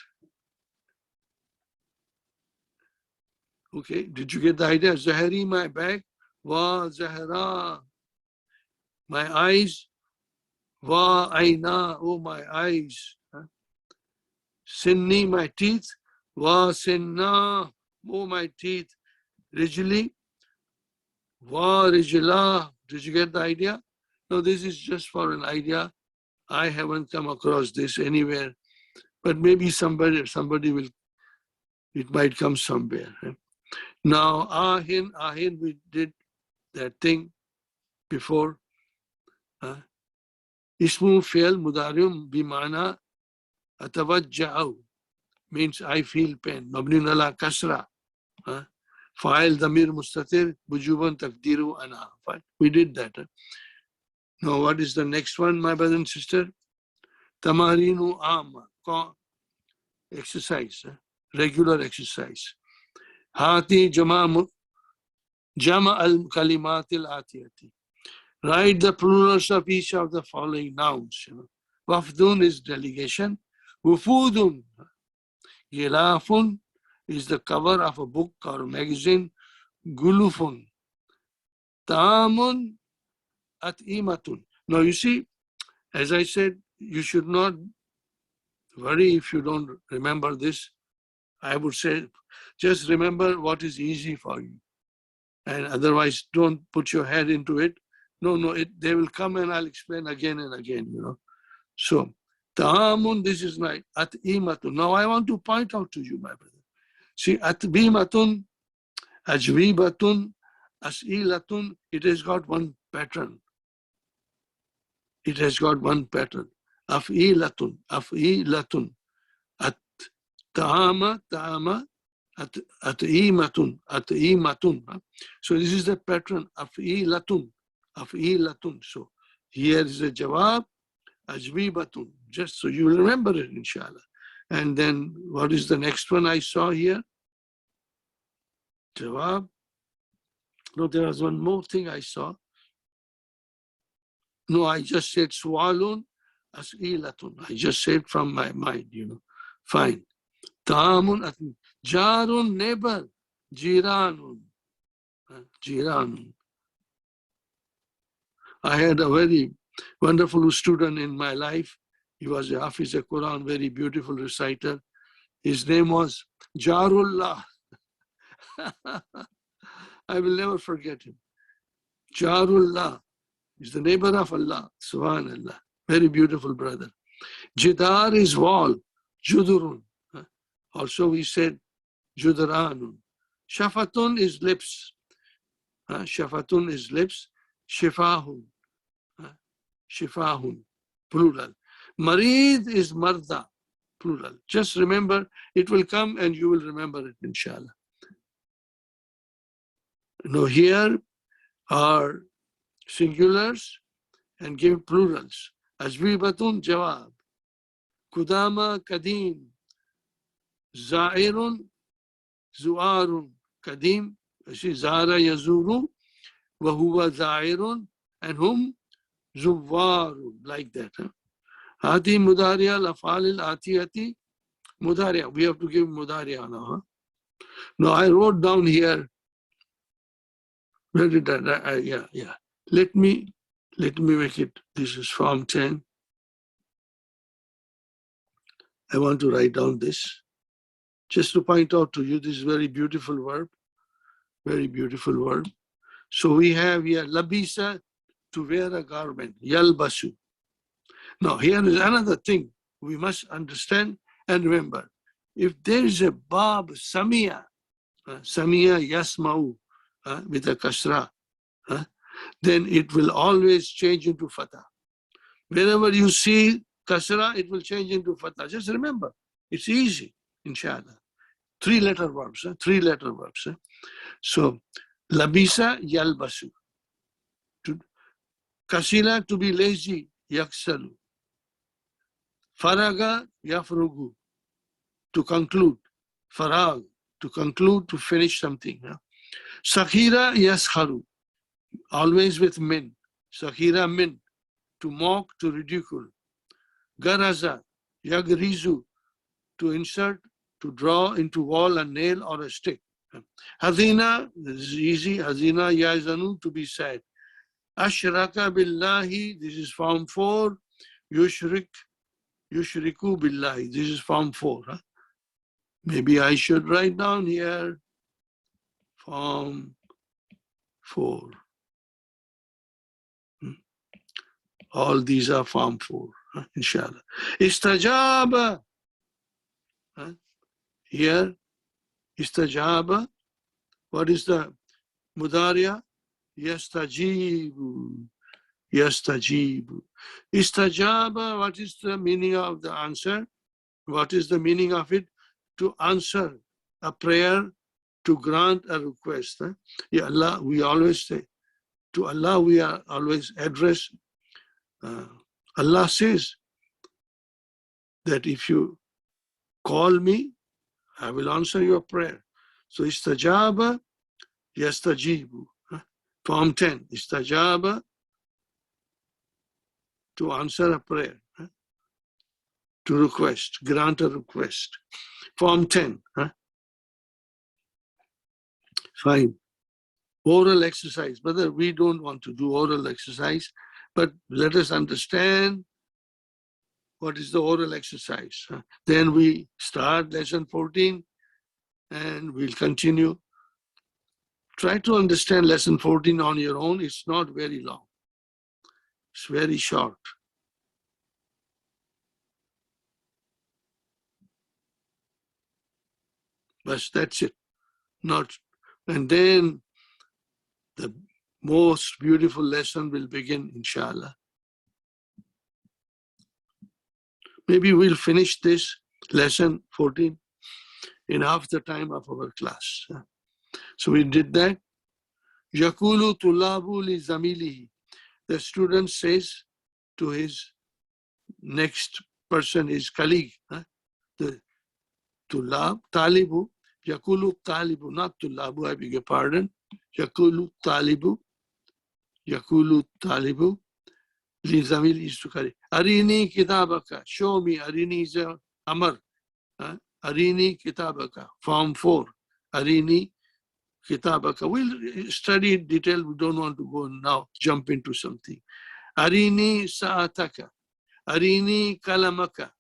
Okay, did you get the idea? Zahari, my back, wa zahra, my eyes, wa aina, oh my eyes. Sinni, my teeth, wa sinna, oh my teeth. Rijli, wa rijla. Did you get the idea? No, this is just for an idea. I haven't come across this anywhere, but maybe somebody will, it might come somewhere. Now, ahin, we did that thing before. Ismu fi'l mudari'un bimana atawajja'u, means I feel pain. Mabniun ala kasra. Fa'il damir mustatir wujuban taqdiru ana. We did that. Now, what is the next one, my brother and sister? Tamarinu amma, exercise, regular exercise. Hati jama al kalimat al atiyati. Write the plurals of each of the following nouns. Wafdun is delegation. Wufudun, Gilafun is the cover of a book or magazine. Gulufun. Ta'amun at'imatun. Now you see, as I said, you should not worry if you don't remember this. I would say, just remember what is easy for you. And otherwise, don't put your head into it. No, they will come and I'll explain again and again, So, Ta'amun, this is like at'imatun. Now I want to point out to you, my brother. See, atbimatun, ajwibatun, as'ilatun, it has got one pattern. It has got one pattern. Af'ilatun, af'ilatun. Ta'ama, ta'ama, at'imatun, at'imatun. So this is the pattern. Af'ilatun, af'ilatun. So here is the jawab. Ajwibatun, just so you will remember it, inshallah. And then what is the next one I saw here? Jawab. No, there was one more thing I saw. No, I just said su'alun, as'ilatun. I just said from my mind, Fine. Ta'amun, jarun, neighbor, jiranun. Jiranun. I had a very wonderful student in my life. He was a Hafiz al-Quran, very beautiful reciter. His name was Jarullah. I will never forget him. Jarullah is the neighbor of Allah. Subhanallah. Very beautiful brother. Jidar is wall. Judurun. Also we said Judaranun. Shafatun is lips. Shafatun is lips. Shifahun. Shifahun. Plural. Marid is marda. Plural. Just remember, it will come and you will remember it, inshallah. Now here are singulars and give plurals. Ajwibatun, jawab. Kudama, kadim. Za'irun, zu'arun. Kadim, zara yazuru, wahuwa za'irun, and hum zuwarun. Like that. Ati mudariya, lafalil atiyati, mudariya. We have to give mudariya now. Now I wrote down here. Where did I? Yeah. Let me make it. This is Form 10. I want to write down this. Just to point out to you, this very beautiful verb. Very beautiful verb. So we have here labisa, to wear a garment. Yalbasu. Now here is another thing we must understand and remember. If there is a bab samia, samia yasma'u, with a kasra, then it will always change into fatah. Wherever you see kasra, it will change into fatah. Just remember, it's easy, inshallah. Three-letter verbs. So, labisa yalbasu. Kasila, to be lazy, yaksalu. Faraga yafrugu, to conclude. Farag, to conclude, to finish something. Sakhira yaskharu, always with min. Sakhira min, to mock, to ridicule. Garaza yagrizu, to insert, to draw into wall, a nail or a stick. Hazina, this is easy. Hazina yazanu, to be sad. Ashraka billahi, this is form 4. Yushriku billahi, this is form 4. Maybe I should write down here form 4. All these are form 4, inshallah. Istajaba. Here, istajaba. What is the mudariya? Yastajibu. Yastajibu. Istajaba, what is the meaning of the answer? What is the meaning of it? To answer a prayer, to grant a request. Ya Allah, we always say, to Allah we are always address. Allah says that if you call me, I will answer your prayer. So istajaba, yastajibu. Form 10, istajaba, to answer a prayer, to request, grant a request. Form 10. Fine. Oral exercise. Brother, we don't want to do oral exercise, but let us understand what is the oral exercise. Then we start lesson 14 and we'll continue. Try to understand lesson 14 on your own. It's not very long. It's very short. But that's it. Not, and then the most beautiful lesson will begin, inshallah. Maybe we'll finish this lesson 14 in half the time of our class. So we did that. Yakulu tulabu li zamilihi. The student says to his next person, his colleague, the tulab, talibu, yakulu talibu, not tulabu, I beg your pardon. Yakulu talibu, li zamili is to carry. Arini kitabaka, show me. Arini is a amar. Arini kitabaka, form 4. Arini kitabaka. We'll study in detail. We don't want to go now, jump into something. Arini sa'ataka. Arini kalamaka.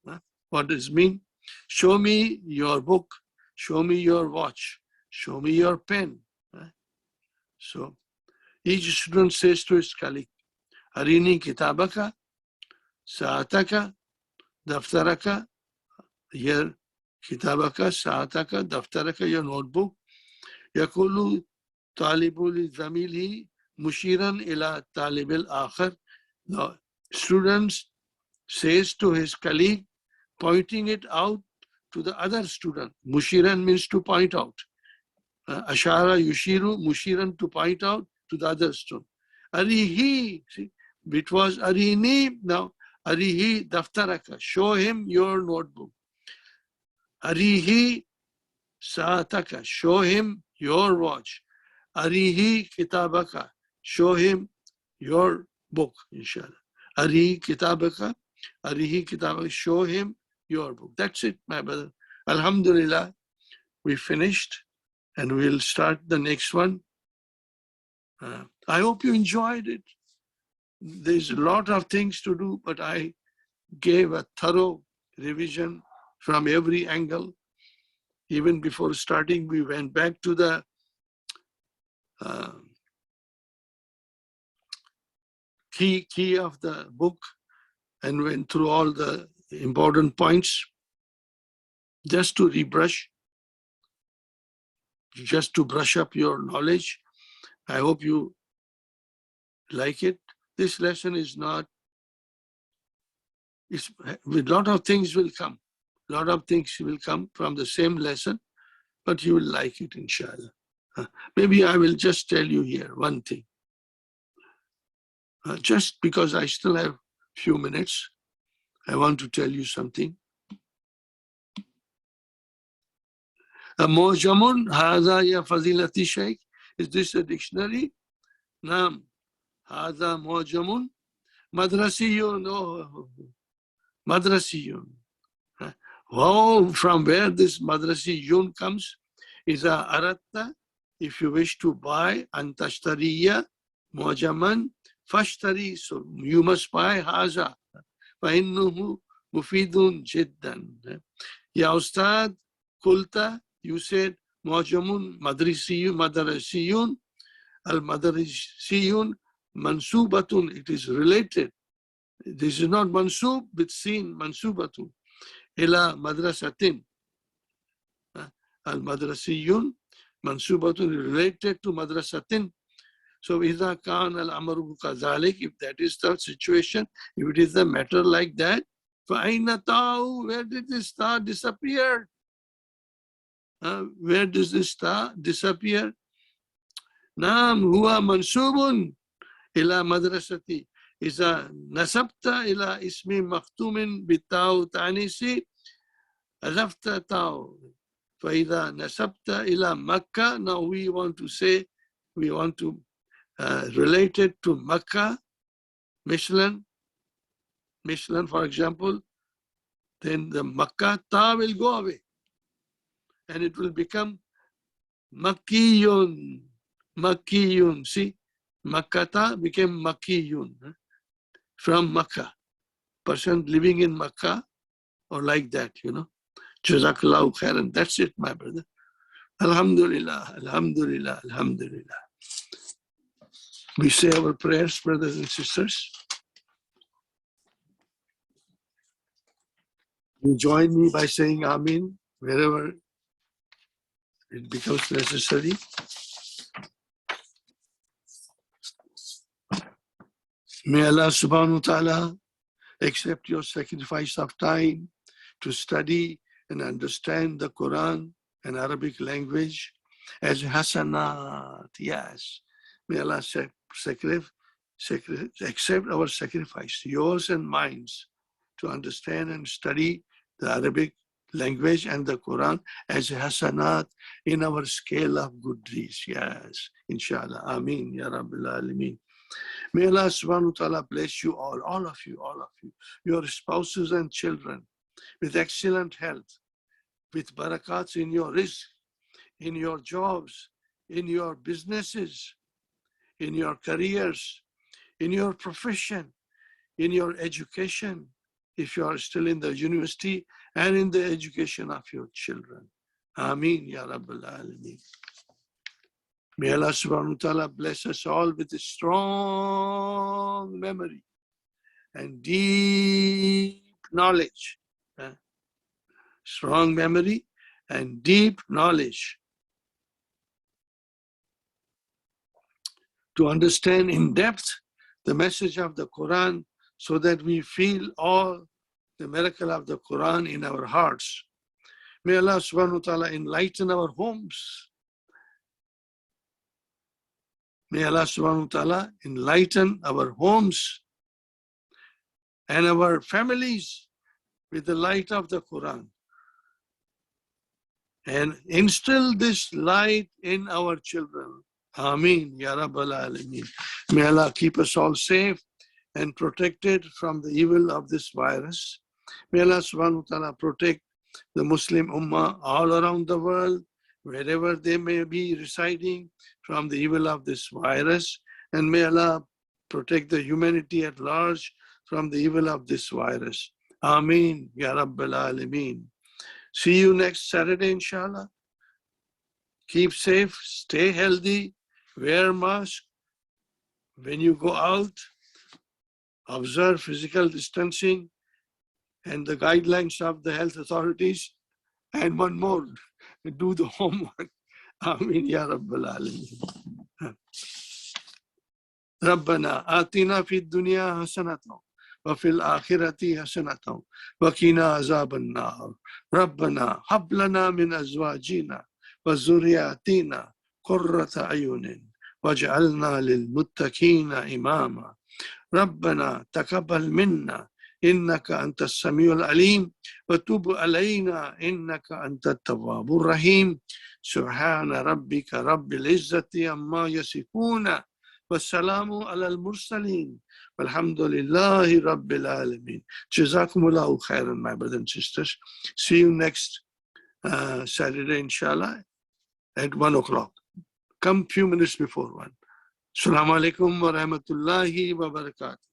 What does it mean? Show me your book. Show me your watch. Show me your pen. So each student says to his colleague, Arini kitabaka, sa'ataka, daftaraka. Here, kitabaka, sa'ataka, daftaraka, your notebook. Yakulu talibul zamilhi mushiran ila talibil akhar. The students says to his colleague, pointing it out to the other student. Mushiran means to point out. Ashara yushiru, mushiran, to point out to the other student. Arihi, see, it was arini, now arihi daftaraka, show him your notebook. Arihi saataka, show him your watch. Arihi kitabaka, show him your book, inshallah. Arihi kitabaka, show him your book. That's it, my brother. Alhamdulillah, we finished and we'll start the next one. I hope you enjoyed it. There's a lot of things to do, but I gave a thorough revision from every angle. Even before starting, we went back to the key of the book and went through all the important points just to rebrush, just to brush up your knowledge. I hope you like it. This lesson is not, with a lot of things will come. A lot of things will come from the same lesson, but you will like it, inshallah. Maybe I will just tell you here one thing. Just because I still have a few minutes, I want to tell you something. Mojamun Haza ya Fazilati Shaykh. Is this a dictionary? Naam. Haza Mojamun. Madrasiyun. Oh, Madrasiyun. Oh, from where this Madrasiyun comes is a aratta. If you wish to buy antashtariya Mojaman fashtari. So you must buy Haza. فإنه مفيد جدا. Ya Ustad, Kulta, you said Mojamun Madrasiyun, Al-Madrasiyun, Mansubatun, it is related. This is not Mansub, but seen Mansubatun. Ila Madrasatin. Al-Madrasiyun, Mansubatun, related to Madrasatin. So, إذا كان الأمر كذلك, if that is the situation, if it is the matter like that, فأين تاو, where did this star disappear? Where does this star disappear? نعم هو منسوب إلى مدرستي. إذا نسبت إلى اسم مختوم بالتاو تعنيسي أضفت تاو. فإذا نسبت إلى مكة, now we want to say, we want to relate it to Makkah, Michelin, for example, then the Makkah ta will go away and it will become Makkiyun. See, Makkah ta became Makkiyun, from Makkah, person living in Makkah or like that, you know. Jazakallahu khairan. That's it, my brother. Alhamdulillah, alhamdulillah, alhamdulillah. We say our prayers, brothers and sisters. You join me by saying Amin wherever it becomes necessary. May Allah subhanahu wa ta'ala accept your sacrifice of time to study and understand the Quran and Arabic language as hasanat. Yes. May Allah accept our sacrifice, yours and mine, to understand and study the Arabic language and the Quran as hasanat in our scale of good deeds. Yes, inshallah. Ameen, ya Rabbil Alameen. May Allah subhanahu wa ta'ala bless you all of you, your spouses and children with excellent health, with barakats in your rizq, in your jobs, in your businesses, in your careers, in your profession, in your education, if you are still in the university, and in the education of your children. Ameen, ya Rabbil Alameen. May Allah subhanahu wa ta'ala bless us all with a strong memory and deep knowledge. Strong memory and deep knowledge to understand in depth the message of the Quran, so that we feel all the miracle of the Quran in our hearts. May Allah subhanahu wa ta'ala enlighten our homes. May Allah subhanahu wa ta'ala enlighten our homes and our families with the light of the Quran, and instill this light in our children. Ameen, ya Rabbal Alameen. May Allah keep us all safe and protected from the evil of this virus. May Allah subhanahu wa ta'ala protect the Muslim Ummah all around the world, wherever they may be residing, from the evil of this virus. And may Allah protect the humanity at large from the evil of this virus. Ameen, ya Rabbal Alameen. See you next Saturday, inshallah. Keep safe, stay healthy, wear mask. When you go out, observe physical distancing and the guidelines of the health authorities. And one more, do the homework. Ameen ya Rabbal Alameen. Rabbana atina fid dunya hasanatan wa fil akhirati hasanatan wa qina azaban nar. Rabbana hab lana min azwajina wa zurriyatina qurrata ayunin waj'alna lil muttaqina imama. ربنا تقبل منا إنك أنت السميع العليم وتب علينا إنك أنت التواب الرحيم. سبحان ربك رب العزة عما يصفون والسلام على المرسلين والحمد لله رب العالمين. جزاكم الله خيرا, my brothers and sisters. See you next Saturday, inshallah, at 1 o'clock. Come few minutes before 1. Assalamu alaikum wa rahmatullahi wa barakatuh.